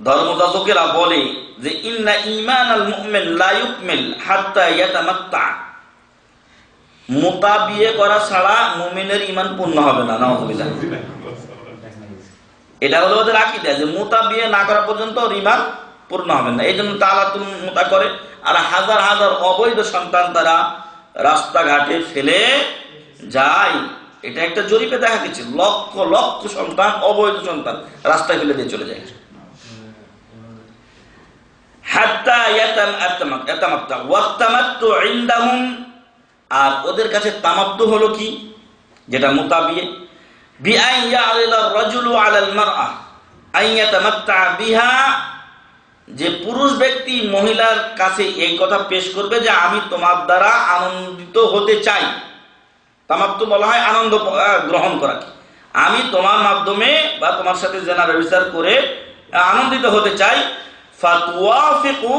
Speaker 4: ধর্মযাজকেরা বলে যে ইন্না ঈমানাল মুমিন লা ইউকমিল হাত্তা ইয়াতামাত্তা, মুতা বিয়ে করা ছাড়া মুমিনের ঈমান পূর্ণ হবে না। নাউযুবিল্লাহ। এটা হলো ওদের আকীদা যে মুতা বিয়ে না করা পর্যন্ত ওর ঈমান পূর্ণ হবে না। এইজন্য তালাতুল মুতা করে, আর হাজার হাজার অবৈধ সন্তান তারা রাস্তাঘাটে ফেলে যায়। এটা একটা জরিপে দেখা গেছে, লক্ষ লক্ষ সন্তান, অবৈধ সন্তান রাস্তায় ফেলে দিয়ে চলে যায়। হাত্তা ইয়াতামাত্তা ওয়াতামাত্তু ইনদাহুম, আর ওদের কাছে তামাত্তু হলো কি, যেটা মুতা বিয়ে, বিআন ইয়ারিদার রাজুলু আলাল মারআ আন ইয়াতামাত্তা বিহা, যে পুরুষ ব্যক্তি মহিলার কাছে এই কথা পেশ করবে যে আমি তোমার দ্বারা আনন্দিত হতে চাই। তামাত্তু বলা হয় আনন্দ গ্রহণ করা, আমি তোমার মাধ্যমে বা তোমার সাথে জেনা ব্যভিচার করে আনন্দিত হতে চাই। ফাতুয়াফিকু,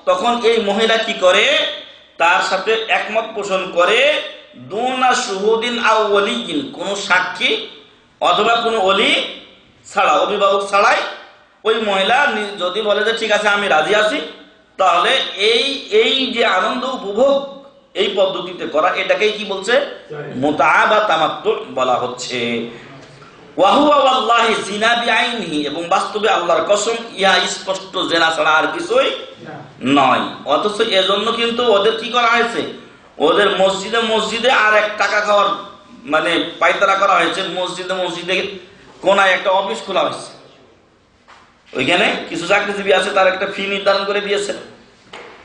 Speaker 4: তখন এই মহিলা কি করে, তার সাথে একমত পোষণ করে, দুনা শুহুদিন আও ওয়ালিয়িন, কোন সাক্ষী অথবা কোন ওলি ছাড়া, অভিভাবক ছাড়াই ওই মহিলা যদি বলে যে ঠিক আছে আমি রাজি আছি, তাহলে এই যে আনন্দ উপভোগ এই পদ্ধতিতে করা, এটাকেই কি বলছে? মুতা বা তামাত্তু বলা হচ্ছে। ওয়াহুয়া ওয়াল্লাহি জিনা বিআইনিহি, এবং বাস্তবে আল্লাহর কসম ইহা স্পষ্ট জেনা ছাড়া আর কিছুই নয়। অথচ এজন্য কিন্তু ওদের কি করা হয়েছে? ওদের মসজিদে আর এক টাকা খাওয়ার মানে পায়তারা করা হয়েছে। মসজিদে কোনায় একটা অফিস খোলা হয়েছে, ওইখানে কিছু চাকরিজীবী আছে, তার একটা ফি নির্ধারণ করে দিয়েছে।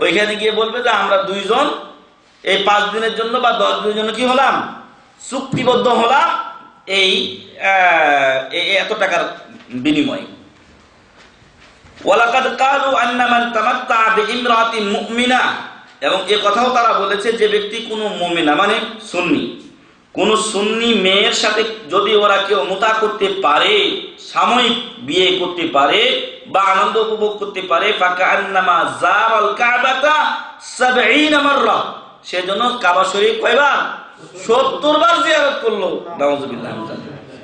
Speaker 4: ওইখানে গিয়ে বলবে যে আমরা দুইজন এই 5 দিনের জন্য বা 10 দিনের জন্য কি হলাম, চুক্তিবদ্ধ হলাম এই এত টাকার বিনিময়ে। ওয়ালাকাদ ক্বালু আন্না মান তামাত্তা বিইমরাতিন মুমিনা, এবং এই কথাও তারা বলেছে যে ব্যক্তি কোন মুমিনা মানে সুন্নি, কোন সুন্নি মেয়ের সাথে যদি ওরা কেউ মুতা করতে পারে, সাময়িক বিয়ে করতে পারে বা আনন্দ উপভোগ করতে পারে, ফাকান্নামা যারাল কাবাতা 70 মাররা, সেজন্য কাবা শরীফ কয়বার? 70 বার জিয়ারত করলো। নাউজুবিল্লাহ।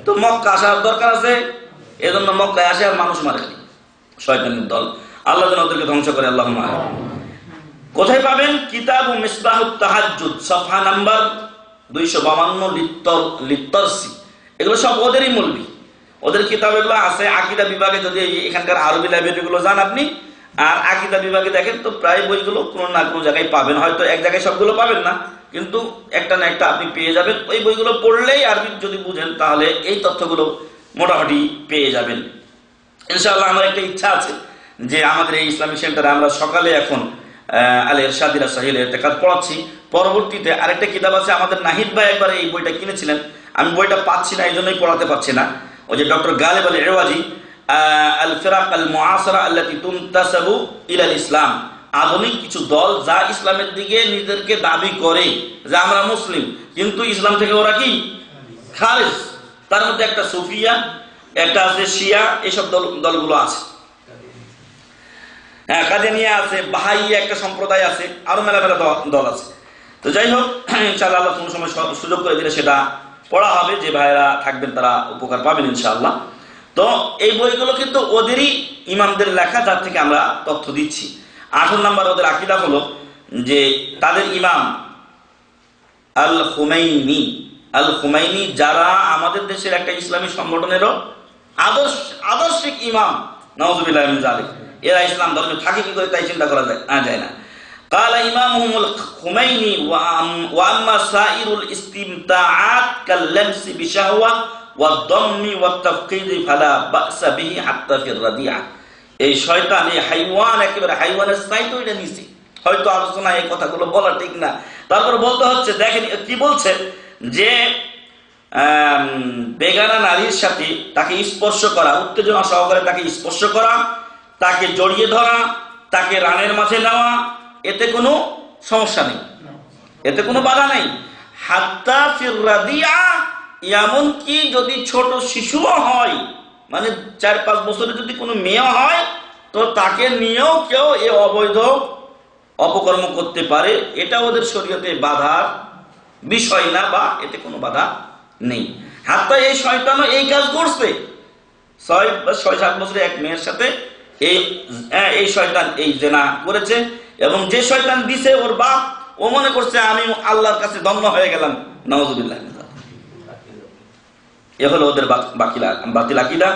Speaker 4: তো মক্কা আসার দরকার আছে, এজন্য মক্কায় আসে আর মানুষ মারে শয়তানের দল। আল্লাহ যেন ওদেরকে ধ্বংস করে। আল্লাহুম্মা আমিন। কোথায় পাবেন? কিতাব মিসবাহুত তাহাজ্জুদ, সফহা নাম্বার 252, লিত্তরসি। এগুলো সব ওদেরই মৌলবি, ওদের কিতাব এগুলো আছে। আকীদা বিভাগে যদি এখানকার আরবি লাইব্রেরিগুলো যান আপনি, আর আকীদা বিভাগে দেখেন, তো প্রায় বইগুলো কোনো না কোনো জায়গায় পাবেন। হয়তো এক জায়গায় সবগুলো পাবেন না, কিন্তু একটা না একটা আপনি পেয়ে যাবেন। ওই বইগুলো পড়লেই আরবি যদি বুঝেন, তাহলে এই তথ্যগুলো মোটামুটি পেয়ে যাবেন ইনশাআল্লাহ। আমার একটা ইচ্ছা আছে যে আমাদের এই ইসলামিক সেন্টারে আমরা সকালে এখন আল ইরশাদ ইলা সাহিল ইরতিকাদ পড়াচ্ছি। পরবর্তীতে আরেকটা কিতাব আছে, আমাদের নাহিদ ভাই একবার এই বইটা কিনেছিলেন, আমি বইটা পাচ্ছি না, এই জন্যই পড়াতে পারছি না। ওই যে ডক্টর গালিব আল ইরওয়াজি, আল ফিরাক আল মুআসিরা আল্লাতী তুনতাসাবু ইলাল ইসলাম, আধুনিক কিছু দল যা ইসলামের দিকে নিজেদেরকে দাবি করে যে আমরা মুসলিম, কিন্তু ইসলাম থেকে ওরা কি খারিজ। তার মধ্যে একটা সুফিয়া, একটা আছে শিয়া, এইসব দলগুলো আছে। হ্যাঁ, কাদিয়ানিয়া আছে, বাহাইয়া একটা সম্প্রদায় আছে, আরো মেলা দল আছে। তো যাই হোক, ইনশাআল্লাহ আল্লাহ কোনো সময় সুযোগ করে দিলে সেটা পড়া হবে। যে ভাইরা থাকবেন তারা উপকার পাবেন ইনশাআল্লাহ। তো এই বইগুলো কিন্তু ওদেরই ইমামদের লেখা, যার থেকে আমরা তথ্য দিচ্ছি। 18 নম্বর ওদের আকীদা হলো যে তাদের ইমাম আল খুমাইনি, যারা আমাদের দেশের একটা ইসলামী সংগঠনেরও আদর্শিক ইমাম, নাউজুবিল্লাহি মিন যালিক। এরা ইসলাম ধর্মে থাকে কি করে তাই চিন্তা করা যায় না। قال إمامهم الخميني وأما سائر الاستمتاعات كاللمس بشهوة والضم والتفقيد فلا بأس به حتى في الرضيعة। এই শয়তান, এই হাইওয়ান, একেবারে হাইওয়ানের সাইতো এটা নিছে। হয়তো আলোচনা এই কথাগুলো বলা ঠিক না, তারপর বলতে হচ্ছে। দেখেন কি বলছে, যে বেগানা নারীর সাথে তাকে স্পর্শ করা, উত্তেজনা সহকারে তাকে স্পর্শ করা, তাকে জড়িয়ে ধরা, তাকে রানের মাঝে নেওয়া, এতে কোনো সমস্যা নেই, এতে কোনো বাধা নেই। হাত্তা ফির রাদিয়া, এমন কি যদি ছোট শিশুও হয়, মানে 4-5 বছরের যদি কোনো মেয়ে হয়, তো তাকে নিয়েও কেউ এ অবৈধ অপকর্ম করতে পারে। এটা ওদের শরীয়তে বাধার বিষয় না, বা এতে কোনো বাধা নেই। হাত্তা এই শয়তানও এই কাজ করছে। 6-7 বছরের এক মেয়ের সাথে এই শয়তান এই জেনা করেছে, এবং যে শয়তান দিছে ওর বাপ, ও মনে করছে আমি আল্লাহর কাছে ধন্য হয়ে গেলাম। নাউজুবিল্লাহ। এ হলো ওদের বাতিল আকীদা।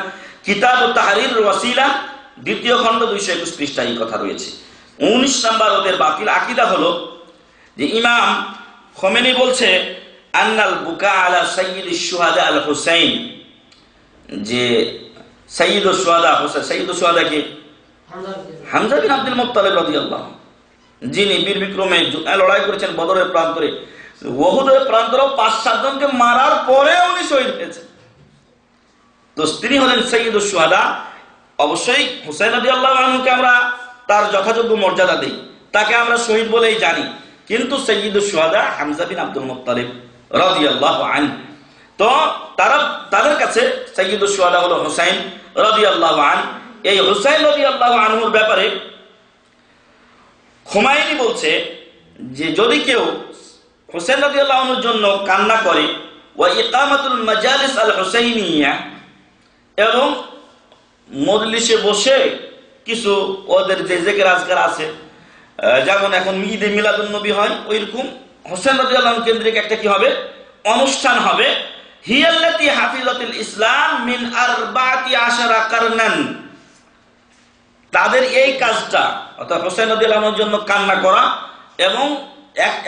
Speaker 4: কিতাব তাহরির ওয়াসিলা, 2য় খণ্ড 221 পৃষ্ঠায় এই কথা রয়েছে। 19 নম্বর ওদের বাতিল আকীদা হলো যে ইমাম খোমেনি বলছে আন্নাল বুকা আলা সাইয়্যিদিশ শুহাদা আল হুসাইন, যে সাইয়্যিদুশ শুহাদা হুসাইন, সাইয়্যিদুশ শুহাদা কি? হামজা বিন আব্দুল মুত্তালিব রাদিয়াল্লাহু, যিনি বীর বিক্রমে লড়াই করেছেন বদরের প্রান্তরে, উহুদের প্রান্তরেও 5-7 জনকে মারার পরে উনি শহীদ হয়েছেন। তো তিনি হলেন সাইয়্যিদুশ শুহাদা। অবশ্যই হুসাইন রাদিয়াল্লাহু আনহুকে আমরা তার যথাযোগ্য মর্যাদা দেই, তাকে আমরা শহীদ বলেই জানি, কিন্তু সাইয়্যিদুশ শুহাদা হামজা বিন আব্দুল মুত্তালিব রাদিয়াল্লাহু আনহু। তো তাদের কাছে সাইয়্যিদুশ শুহাদা হলো হুসাইন রাদিয়াল্লাহু আনহু। এই হুসাইন রাদিয়াল্লাহু আনহুর ব্যাপারে খুমাইনি বলছে যে যদি কেউ হুসাইন রাদিয়াল্লাহু আনহুর জন্য কান্না করে, ওয়া ইকামাতুল মাজালিস আল হুসাইনিয়া, এবং মজলিসে বসে কিছু ওদের যে জিকির আজকার আছে, যেমন এখন ঈদে মিলাদুন নবী হয়, ওইরকম হোসেন রাদিয়াল্লাহু আনহু কেন্দ্রিক একটা কি হবে, অনুষ্ঠান হবে। হিয়াল্লাতি হাফিজাতুল ইসলাম মিন 14 কারনান। তাদের এই কাজটা, অর্থাৎ হোসেন রাদিয়াল্লাহু আনহুর জন্য কান্না করা এবং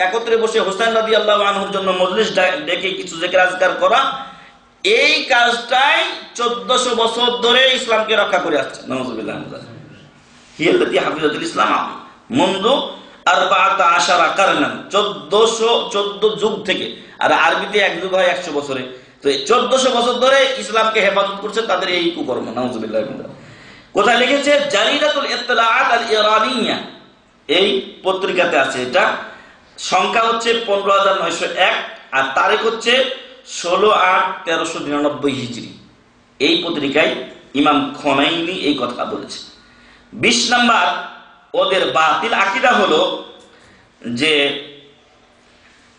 Speaker 4: একত্রে বসে হোসেন রাদিয়াল্লাহু আনহুর জন্য মজলিস ডেকে কিছু জিকির আজকার করা, এই কাজটাই 1400 বছর ধরে ইসলামকে রক্ষা করে আসছে। নাউযুবিল্লাহ। হিয়াল্লাতি হাফিজাতুল ইসলাম মুনযু 14 কারনান, 14 যুগ থেকে। আর আরবিতে এক যুগ হয় 100 বছরে। তো 1400 বছর ধরে ইসলামকে হেফাজত করছে তাদের এই কুকর্ম। নাউযুবিল্লাহ। কোথায় লিখেছে? জারিদাতুল ইত্তিলাআত আল ইরানিয়া, এই পত্রিকাতে আছে। এটা সংখ্যা হচ্ছে 15901 আর তারিখ হচ্ছে 16/8/1399 হিজরি। এই পত্রিকায় ইমাম খোমেনি এই কথা বলেছে। 20 নাম্বার, ওদের বাতিল আকীদা হলো যে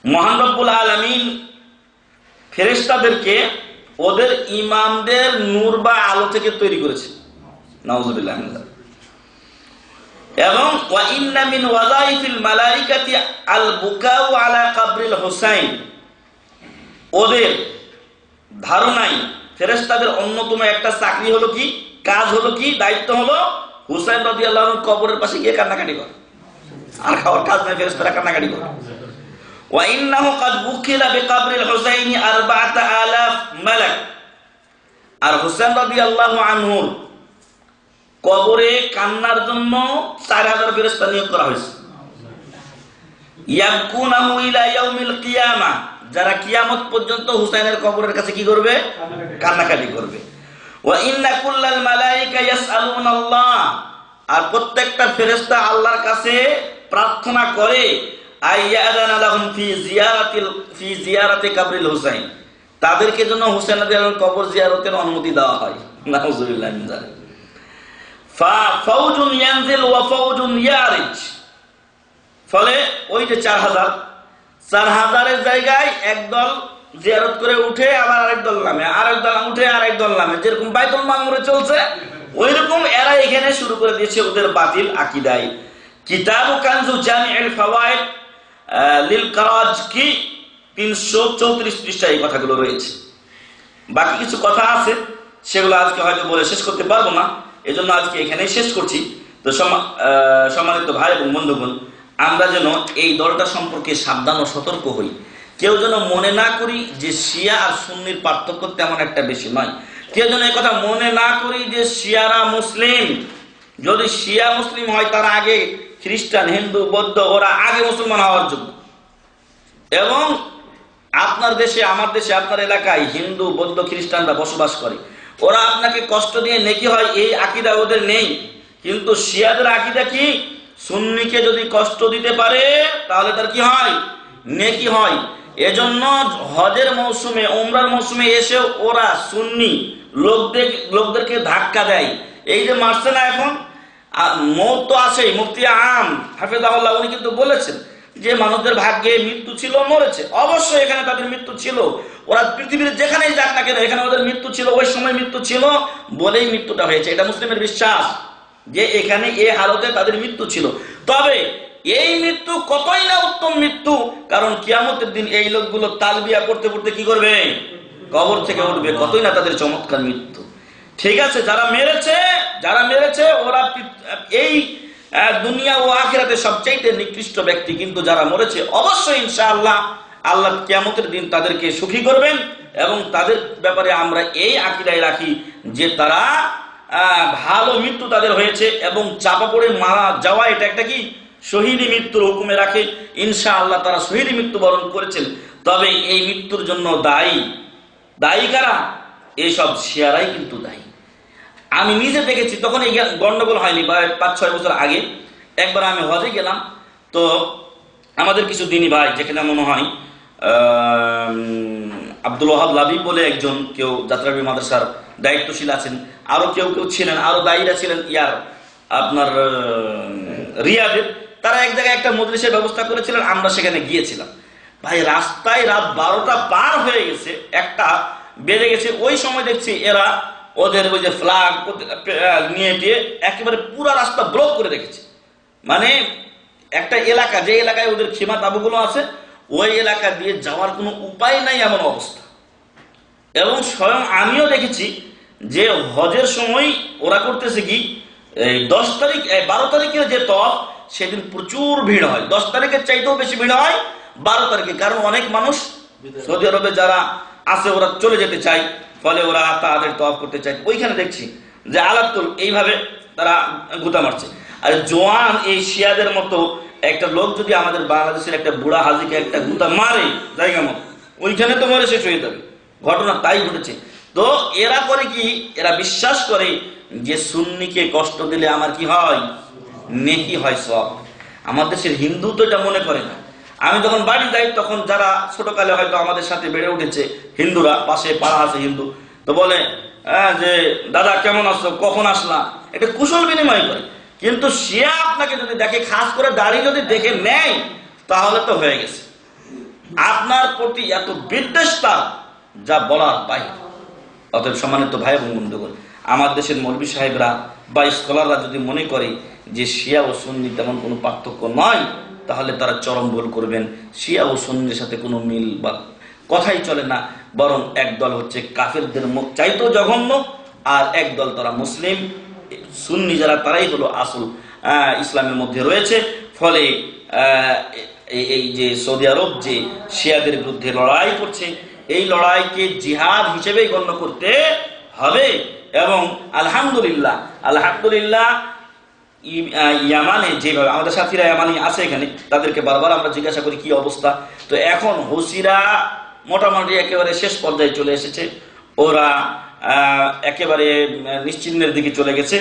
Speaker 4: মহান রব্বুল আলামিন ফেরেশতাদেরকে ওদের ইমামদের নূর বা আলো থেকে তৈরি করেছে। নাউযুবিল্লাহ। এবং ওয়া ইন্না মিন ওয়াযাইফিল মালাইকাতি আল বুকাউ আলা কবরিল হুসাইন, ওদের ধারণায় ফেরেশতাদের অন্যতম একটা চাকরি হলো কি, কাজ হলো কি, দায়িত্ব হলো হুসাইন রাদিয়াল্লাহু আনহু কবরের পাশে গিয়ে কান্নাকাটি করে। আর খাওয়ার কাজ নাই, ফেরেশতারা কান্নাকাটি করে। ওয়া ইন্নাহু ক্বাদ বুকিলা বিকবরিল হুসাইনি 4000 মালাক। আর হুসাইন রাদিয়াল্লাহু আনহুর কবরে কান্নার জন্য 4000 ফেরেশতা নিয়োগ করা হয়েছে। ইয়াবকুনাহু ইলা ইয়াউমিল কিয়ামা, যারা কিয়ামত পর্যন্ত হুসাইনের কবরের কাছে কি করবে? কান্নাকাটি করবে। ওয়া ইন্না কুল্লাল মালায়েকা ইয়াসআলুনাল্লাহ, আর প্রত্যেকটা ফেরেশতা আল্লাহর কাছে প্রার্থনা করে আইয়াদানা লাহুম ফি জিয়ারাতি কবরিল হুসাইন, তাদেরকে জন্য হুসাইন রাদিয়াল্লাহু আনহুর কবর জিয়ারতের অনুমতি দেওয়া হয়। নাউযুবিল্লাহ মিন যালিক। ফাউজুন ইয়ানজিল ওয়া ফাউজুন ইয়ারিজ, ফলে ওই যে 4000-এর জায়গায় একদল জিয়ারত করে উঠে আবার আরেক দল নামে, আরেক দল উঠে আরেক দল নামে, যেরকম বাইতুল মামুরে চলছে ওইরকম এরা এখানে শুরু করে দিয়েছে ওদের বাতিল আকীদায়। কিতাবু কানজু জামিউল ফাওয়ায়েদ লিল কারাজকি 334 পৃষ্ঠায় এই কথাগুলো রয়েছে। বাকি কিছু কথা আছে, সেগুলো আজকে হয়তো বলে শেষ করতে পারবো না, এজন্য আজকে এখানেই শেষ করছি। তো সম্মানিত ভাই এবং বন্ধুগণ, আমরা যেন এই দলটা সম্পর্কে সাবধান ও সতর্ক হই। কেউ যেন মনে না করি যে শিয়া আর সুন্নির পার্থক্য তেমন একটা বেশি নয়। কেউ যেন এই কথা মনে না করি যে শিয়ারা মুসলিম। যদি শিয়া মুসলিম হয় তারা আগে খ্রিস্টান, হিন্দু, বৌদ্ধ, ওরা আগে মুসলমান হওয়ার যোগ্য। এবং আপনার দেশে, আমার দেশে, আপনার এলাকায় হিন্দু, বৌদ্ধ, খ্রিস্টানরা বসবাস করে, ওরা আপনাকে কষ্ট দিয়ে নেকি হয় এই আকীদা ওদের নেই। কিন্তু শিয়াদের আকীদা কি? সুন্নিকে যদি কষ্ট দিতে পারে তাহলে তার কি হয়? নেকি হয়। এজন্য হজের মৌসুমে, উমরার মৌসুমে এসে ওরা সুন্নি লোকদেরকে ধাক্কা দেয়। এই যে মারছে না এখন, মৌত তো আছে। মুফতি আম হাফেজাহুল্লাহ উনি কিন্তু বলেছেন যে মানুষদের ভাগ্যে মৃত্যু ছিল, মরেছে। অবশ্যই এখানে তাদের মৃত্যু ছিল। ওরা পৃথিবীর যেখানেই যাক না কেন এখানে ওদের মৃত্যু ছিল, ওই সময় মৃত্যু ছিল বলেই মৃত্যুটা হয়েছে। এটা মুসলিমের বিশ্বাস যে এখানে এই হালতে তাদের মৃত্যু ছিল। তবে এই মৃত্যু কতই না উত্তম মৃত্যু, কারণ কিয়ামতের দিন এই লোকগুলো তালবিয়া করতে করতে কি করবে? কবর থেকে উঠবে। কতই না তাদের চমৎকার মৃত্যু। ঠিক আছে, যারা মেরেছে ওরা এই দুনিয়া ও আখিরাতে সবচাইতে নিকৃষ্ট ব্যক্তি। কিন্তু যারা মরেছে অবশ্যই ইনশাআল্লাহ আল্লাহ কিয়ামতের দিন তাদেরকে সুখী করবেন। এবং তাদের ব্যাপারে আমরা এই আকীদায় রাখি যে তারা ভালো মৃত্যু তাদের হয়েছে এবং চাপা পড়ে মারা যাওয়া এটা একটা কি শহীদি মৃত্যুর হুকুমে রাখে। ইনশাআল্লাহ তারা শহীদি মৃত্যু বরণ করেছেন। তবে এই মৃত্যুর জন্য দায়ী কারা? এইসব শিয়ারাই কিন্তু দায়ী। আমি নিজে দেখেছি, তখন এই গন্ডগোল হয়নি, 5-6 বছর আগে একবার আমি হজে গেলাম। তো আমাদের কিছু দিনী ভাই, যেখানে মনে হয় আব্দুল ওয়াহাব লাবি বলে একজন কেউ যাত্রাবাড়ি মাদ্রাসার দায়িত্বশীল আছেন, আরো কেউ ছিলেন, আরো দায়ীরা ছিলেন আপনার রিয়াদের। তারা এক জায়গায় একটা মজলিসের ব্যবস্থা করেছিলেন, আমরা সেখানে গিয়েছিলাম। ভাই রাস্তায় রাত 12টা পার হয়ে গেছে, 1টা বেজে গেছে। ওই সময় দেখছি এরা ওদের ওই যে ফ্ল্যাগ নিয়ে দিয়ে একেবারে পুরা রাস্তা ব্লক করে রেখেছে। মানে একটা এলাকা, যে এলাকায় ওদের খিমা তাবুগুলো আছে, ওই এলাকা দিয়ে যাওয়ার কোনো উপায় নাই এমন অবস্থা। এবং স্বয়ং আমিও দেখেছি যে হজের সময় ওরা করতেছে কি, এই 10 তারিখ 12 তারিখের যে তফ, সেদিন প্রচুর ভিড় হয়। 10 তারিখের চাইতেও বেশি ভিড় হয় 12 তারিখে, কারণ অনেক মানুষ সৌদি আরবে যারা আছে ওরা চলে যেতে চায়, ফলে ওরা তাদের তওয়াফ করতে চায়। ওইখানে দেখছি যে আলাতুল এইভাবে তারা গুতা মারছে। আর জোয়ান এই শিয়াদের মতো একটা লোক যদি আমাদের বাংলাদেশের একটা বুড়া হাজিকে একটা গুতা মারে জায়গা মতো, ওইখানে তো মরে শেষ হয়ে যাবে। ঘটনা তাই ঘটেছে। তো এরা করে কি, এরা বিশ্বাস করে যে সুন্নিকে কষ্ট দিলে আমার কি হয়, নেকি হয়, সব। আমার দেশের হিন্দু তো এটা মনে করে না। আমি যখন বাড়ি যাই তখন যারা ছোটকালে হয়তো আমাদের সাথে বেড়ে উঠেছে হিন্দুরা, পাশে পাড়া আছে হিন্দু, তো বলে যে দাদা কেমন আছো, কখন আসলা, এটা কুশল বিনিময় করে। কিন্তু শিয়া আপনাকে যদি দেখে, খাস করে দাড়ি যদি দেখে নেয়, তাহলে তো হয়ে গেছে। আপনার প্রতি এত বিদ্বেষ তার, যা বলার বাইরে। অতএব সম্মানিত ভাই এবং বন্ধুগণ, আমার দেশের মৌলভী সাহেবরা বা স্কলাররা যদি মনে করে যে শিয়া ও সুন্নি তেমন কোনো পার্থক্য নয়, তাহলে তারা চরম ভুল করবেন। শিয়া ও সুন্নির সাথে কোনো মিল বা কথাই চলে না, বরং একদল হচ্ছে কাফেরদের মুখ চাইতেও জঘন্য, আর একদল তারা মুসলিম সুন্নি যারা, তারাই হলো আসল ইসলামের মধ্যে রয়েছে। ফলে এই যে সৌদি আরব যে শিয়াদের বিরুদ্ধে লড়াই করছে, এই লড়াইকে জিহাদ হিসেবেই গণ্য করতে হবে। এবং আলহামদুলিল্লাহ ইয়ামানে যেভাবে আমাদের সাথীরা ইয়ামানি আছে এখানে, তাদেরকে বারবার আমরা জিজ্ঞাসা করি কি অবস্থা। তো এখন হুসিরা মোটামুটি একেবারে শেষ পর্যায়ে চলে এসেছে, ওরা একেবারে নিশ্চিন্তের দিকে চলে গেছে,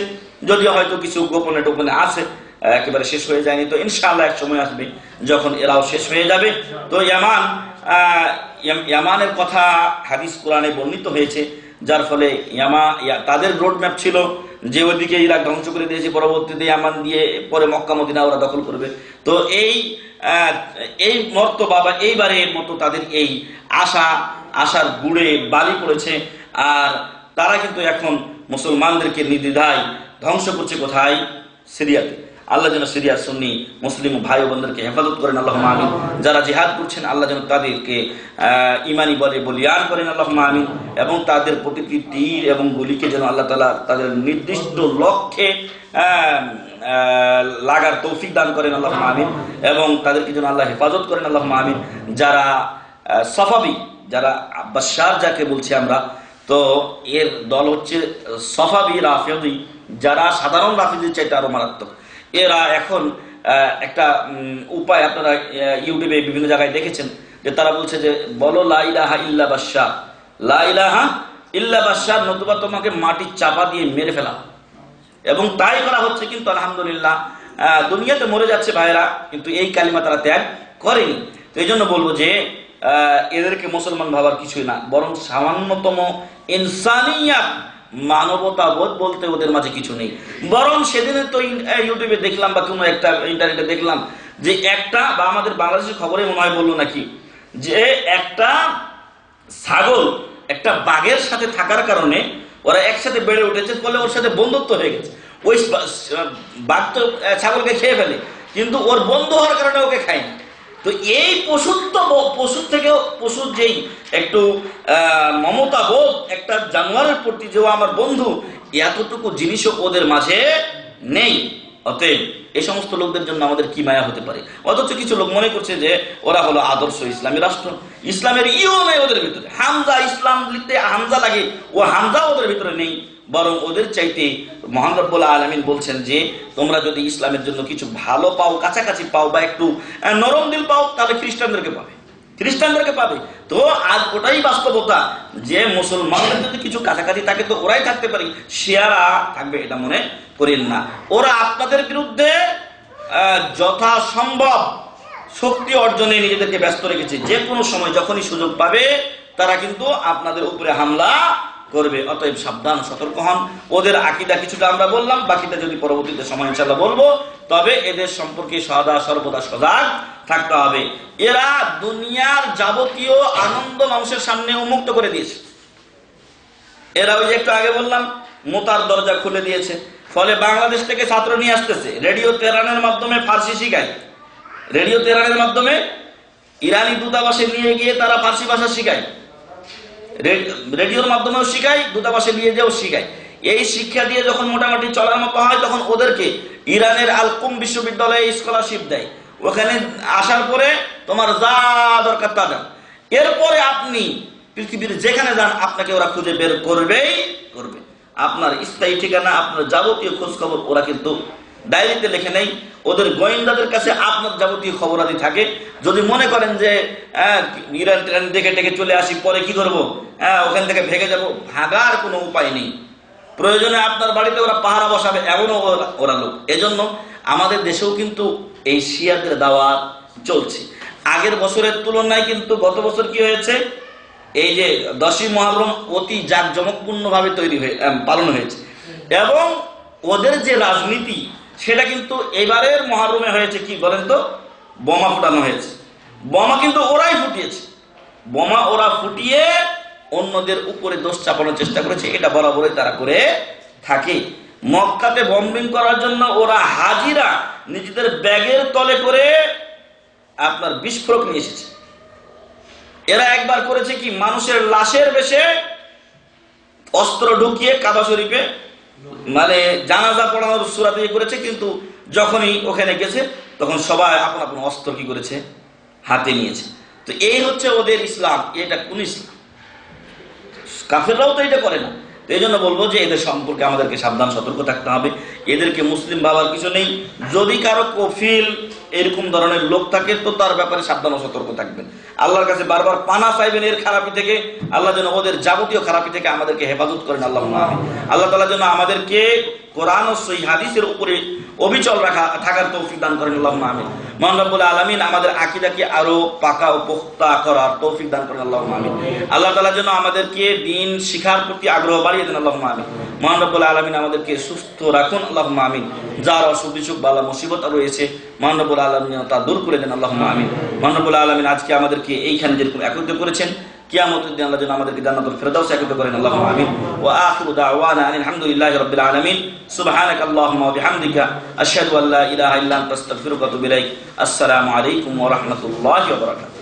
Speaker 4: যদিও হয়তো কিছু গোপনে টোপনে আছে, একেবারে শেষ হয়ে যায়নি। তো ইনশাআল্লাহ এক সময় আসবে যখন এরাও শেষ হয়ে যাবে। তো ইয়ামানের কথা হাদিস কোরআনে বর্ণিত হয়েছে, যার ফলে তাদের রোড ম্যাপ ছিল যে ওইদিকে ইরাক ধ্বংস করে দিয়েছে, পরবর্তীতে ইয়ামান দিয়ে পরে মক্কা মদিনা ওরা দখল করবে। তো এই মর্তবা বা এইবারের মতো তাদের এই আশার গুড়ে বালি পড়েছে। আর তারা কিন্তু এখন মুসলমানদেরকে নির্দ্বিধায় ধ্বংস করছে। কোথায়? সিরিয়াতে। আল্লাহ যেন সিরিয়া সুন্নি মুসলিম ভাই বোনদেরকে হেফাজত করেন, আল্লাহুম্মা আমিন। যারা জিহাদ করছেন, আল্লাহ যেন তাদেরকে ইমানি বলে বলিয়ান করেন, আল্লাহুম্মা আমিন। এবং তাদের প্রতিটি তীর এবং গুলিকে যেন আল্লাহ তাআলা তাদের নির্দিষ্ট লক্ষ্যে লাগার তৌফিক দান করেন, আল্লাহুম্মা আমিন। এবং তাদেরকে যেন আল্লাহ হেফাজত করেন, আল্লাহুম্মা আমিন। যারা সফাবি, যারা বাশার যাকে বলছি আমরা, তো এর দল হচ্ছে সফাবি রাফিদি, যারা সাধারণ রাফিদির চাইতে আরো মারাত্মক। এরা এখন একটা উপায় আপনারা ইউটিউবে বিভিন্ন জায়গায় দেখেছেন যে তারা বলছে যে বলো লা ইলাহা ইল্লা বাশশার, লা ইলাহা ইল্লা বাশশার, নতুবা তোমাকে মাটির চাপা দিয়ে মেরে ফেলা। এবং তাই করা হচ্ছে। কিন্তু আলহামদুলিল্লাহ দুনিয়াতে মরে যাচ্ছে ভাইরা, কিন্তু এই কালিমা তারা ত্যাগ করেনি। তো এই জন্য বলবো যে এদেরকে মুসলমান ভাবার কিছুই না, বরং সামান্যতম ইনসানিয়াত, মানবতাবোধ বলতে ওদের মাঝে কিছু নেই। বরং সেদিনে তো ইউটিউবে দেখলাম বা কোনো একটা ইন্টারনেটে দেখলাম যে একটা, বা আমাদের বাংলাদেশের খবরে মনে হয় বললো নাকি, যে একটা ছাগল একটা বাঘের সাথে থাকার কারণে ওরা একসাথে বেড়ে উঠেছে, ফলে ওর সাথে বন্ধুত্ব হয়ে গেছে। ওই বাঘ তো ছাগলকে খেয়ে ফেলে, কিন্তু ওর বন্ধু হওয়ার কারণে ওকে খায় না। তো এই পশুর থেকেও পশুর যেই একটু মমতা বোধ একটা জানোয়ারের প্রতি, যে আমার বন্ধু, এতটুকু জিনিসও ওদের মাঝে নেই। অতএব এই সমস্ত লোকদের জন্য আমাদের কি মায়া হতে পারে। অথচ কিছু লোক মনে করছে যে ওরা হলো আদর্শ ইসলামী রাষ্ট্র, ইসলামের ইও নেই ওদের ভিতরে। হামজা, ইসলাম লিখতে হামজা লাগে, ও হামজা ওদের ভিতরে নেই। বরং ওদের চাইতে মহান রব্বুল আলামিন বলছেন যে তোমরা যদি ইসলামের জন্য কিছু ভালো পাও, কাছাকাছি পাও, বা একটু নরম দিল পাও, তাহলে খ্রিস্টানদেরকে পাবে। তো আজ ওটাই বাস্তবতা যে মুসলমানদের যদি কিছু কাছাকাছি থাকে তো ওরাই থাকতে পারে, শিয়ারা থাকবে এটা মনে করেন না। ওরা আপনাদের বিরুদ্ধে যথাসম্ভব শক্তি অর্জনে নিজেদেরকে ব্যস্ত রেখেছে। যে কোনো সময় যখনই সুযোগ পাবে তারা কিন্তু আপনাদের উপরে হামলা করবে। অতএব সাবধান, সতর্ক হন। ওদের আকীদা কিছুটা আমরা বললাম, বাকিটা যদি পরবর্তীতে সময় ইনশাআল্লাহ বলবো। তবে এদের সম্পর্কে সর্বদা সজাগ থাকতে হবে। এরা দুনিয়ার যাবতীয় আনন্দ মানুষের সামনে উন্মুক্ত করে দিয়েছে। এরা ওই যে একটু আগে বললাম মোতার দরজা খুলে দিয়েছে, ফলে বাংলাদেশ থেকে ছাত্র নিয়ে আসতেছে, রেডিও তেহরানের মাধ্যমে ফার্সি শিখায়, রেডিও তেহরানের মাধ্যমে ইরানি দূতাবাসে নিয়ে গিয়ে তারা ফার্সি ভাষা শিখায়, রেডিওর মাধ্যমেও শিখায়, দূতাবাসে নিয়ে যেও শিখায়। এই শিক্ষা দিয়ে যখন মোটামুটি চলার মতো হয় তখন ওদেরকে ইরানের আল-কুম বিশ্ববিদ্যালয়ে স্কলারশিপ দেয়, ওখানে আসার পরে তোমার যা দরকার তা দেন, এরপরে আপনি পৃথিবীর যেখানে যান আপনাকে ওরা খুঁজে বের করবেই করবে। আপনার স্থায়ী ঠিকানা, আপনার যাবতীয় খোঁজ খবর ওরা কিন্তু ডায়েরিতে লিখে নেই, ওদের গোয়েন্দাদের কাছে আপনার যাবতীয় খবরাদি থাকে। যদি মনে করেন যে ইরান টিরান দেখে টেকে চলে আসি, পরে কি করবো, ওখান থেকে ভেগে যাব, ভাগার কোনো উপায় নেই। প্রয়োজনে আপনার বাড়িতে ওরা পাহারা বসাবে, এমনও ওরা লোক। এজন্য আমাদের দেশেও কিন্তু এই শিয়াদের দাওয়াত চলছে। আগের বছরের তুলনায় কিন্তু গত বছর কি হয়েছে, এই যে 10ই মুহররম অতি জাঁকজমকপূর্ণ ভাবে পালন হয়েছে, এবং ওদের যে রাজনীতি সেটা কিন্তু এবারের মুহররমে হয়েছে কি বলেন তো, বোমা ফুটানো হয়েছে। বোমা কিন্তু ওরাই ফুটিয়েছে, বোমা ওরা ফুটিয়ে অন্যদের উপরে দোষ চাপানোর চেষ্টা করেছে, এটা বরাবরই তারা করে থাকে। মক্কাতে বম্বিং করার জন্য ওরা হাজিরা নিজেদের ব্যাগের তলে করে আপনার বিস্ফোরক নিয়ে এসেছে। এরা একবার করেছে কি, মানুষের লাশের বেশে অস্ত্র ঢুকিয়ে কাবা শরীফে মানে জানাজা পড়ানোর সূরা দিয়ে করেছে, কিন্তু যখনই ওখানে গেছে তখন সবাই আপন আপন অস্ত্র কি করেছে, হাতে নিয়েছে। তো এই হচ্ছে ওদের ইসলাম। এটা কোন ইসলাম? কাফেররাও তো এটা করে না। তো এই জন্য বলবো যে এদের সম্পর্কে আমাদেরকে সাবধান সতর্ক থাকতে হবে। এদেরকে মুসলিম ভাবার কিছু নেই। যদি কারো কফিল এরকম ধরনের লোক থাকে তো তার ব্যাপারে সাবধান ও সতর্ক থাকবেন। আল্লাহর কাছে বারবার পানা চাইবেন এর খারাপি থেকে। আল্লাহ যেন ওদের যাবতীয় খারাপি থেকে আমাদেরকে হেফাজত করেন, আল্লাহুম্মা আমিন। আল্লাহ তাআলা যেন আমাদেরকে কোরআন ও সহিহ হাদিসের উপরে অবিচল থাকার তৌফিক দান করেন, আল্লাহুম্মা আমিন। মহান রব্বুল আলামিন আমাদের আকীদাকে আরো পাকা ও পুখতা করার তৌফিক দান করেন, আল্লাহুম্মা আমিন। আল্লাহ তাআলা যেন আমাদেরকে দ্বীন শিখার প্রতি আগ্রহ বাড়িয়ে দেন, আল্লাহুম্মা আমিন। মহান রব্বুল আলামিন আমাদেরকে সুস্থ রাখুন, আল্লাহুম্মা আমিন। যার অসুখ বিসুখ বালা মুসিবত রয়েছে মহান রব্বুল আলামিন তা দূর করে দেন, আল্লাহুম্মা আমিন। মহান রব্বুল আলামিন আজকে আমাদেরকে এইখানে যেরকম একত্রিত করেছেন, কিয়ামতের দিন আল্লাহ যেন আমাদেরকে জান্নাতুল ফিরদাউসে একত্রিত করেন, আল্লাহুম্মা আমিন। ওয়া আখিরু দাওয়ানা আলহামদুলিল্লাহি রাব্বিল আলামিন। সুবহানাকা আল্লাহুম্মা ওয়া বিহামদিকা আশহাদু আল্লা ইলাহা ইল্লা আনতা আস্তাগফিরুকা ওয়া আতুবু ইলাইক। আসসালামু আলাইকুম ওয়া রাহমাতুল্লাহি ওয়া বারাকাতুহু।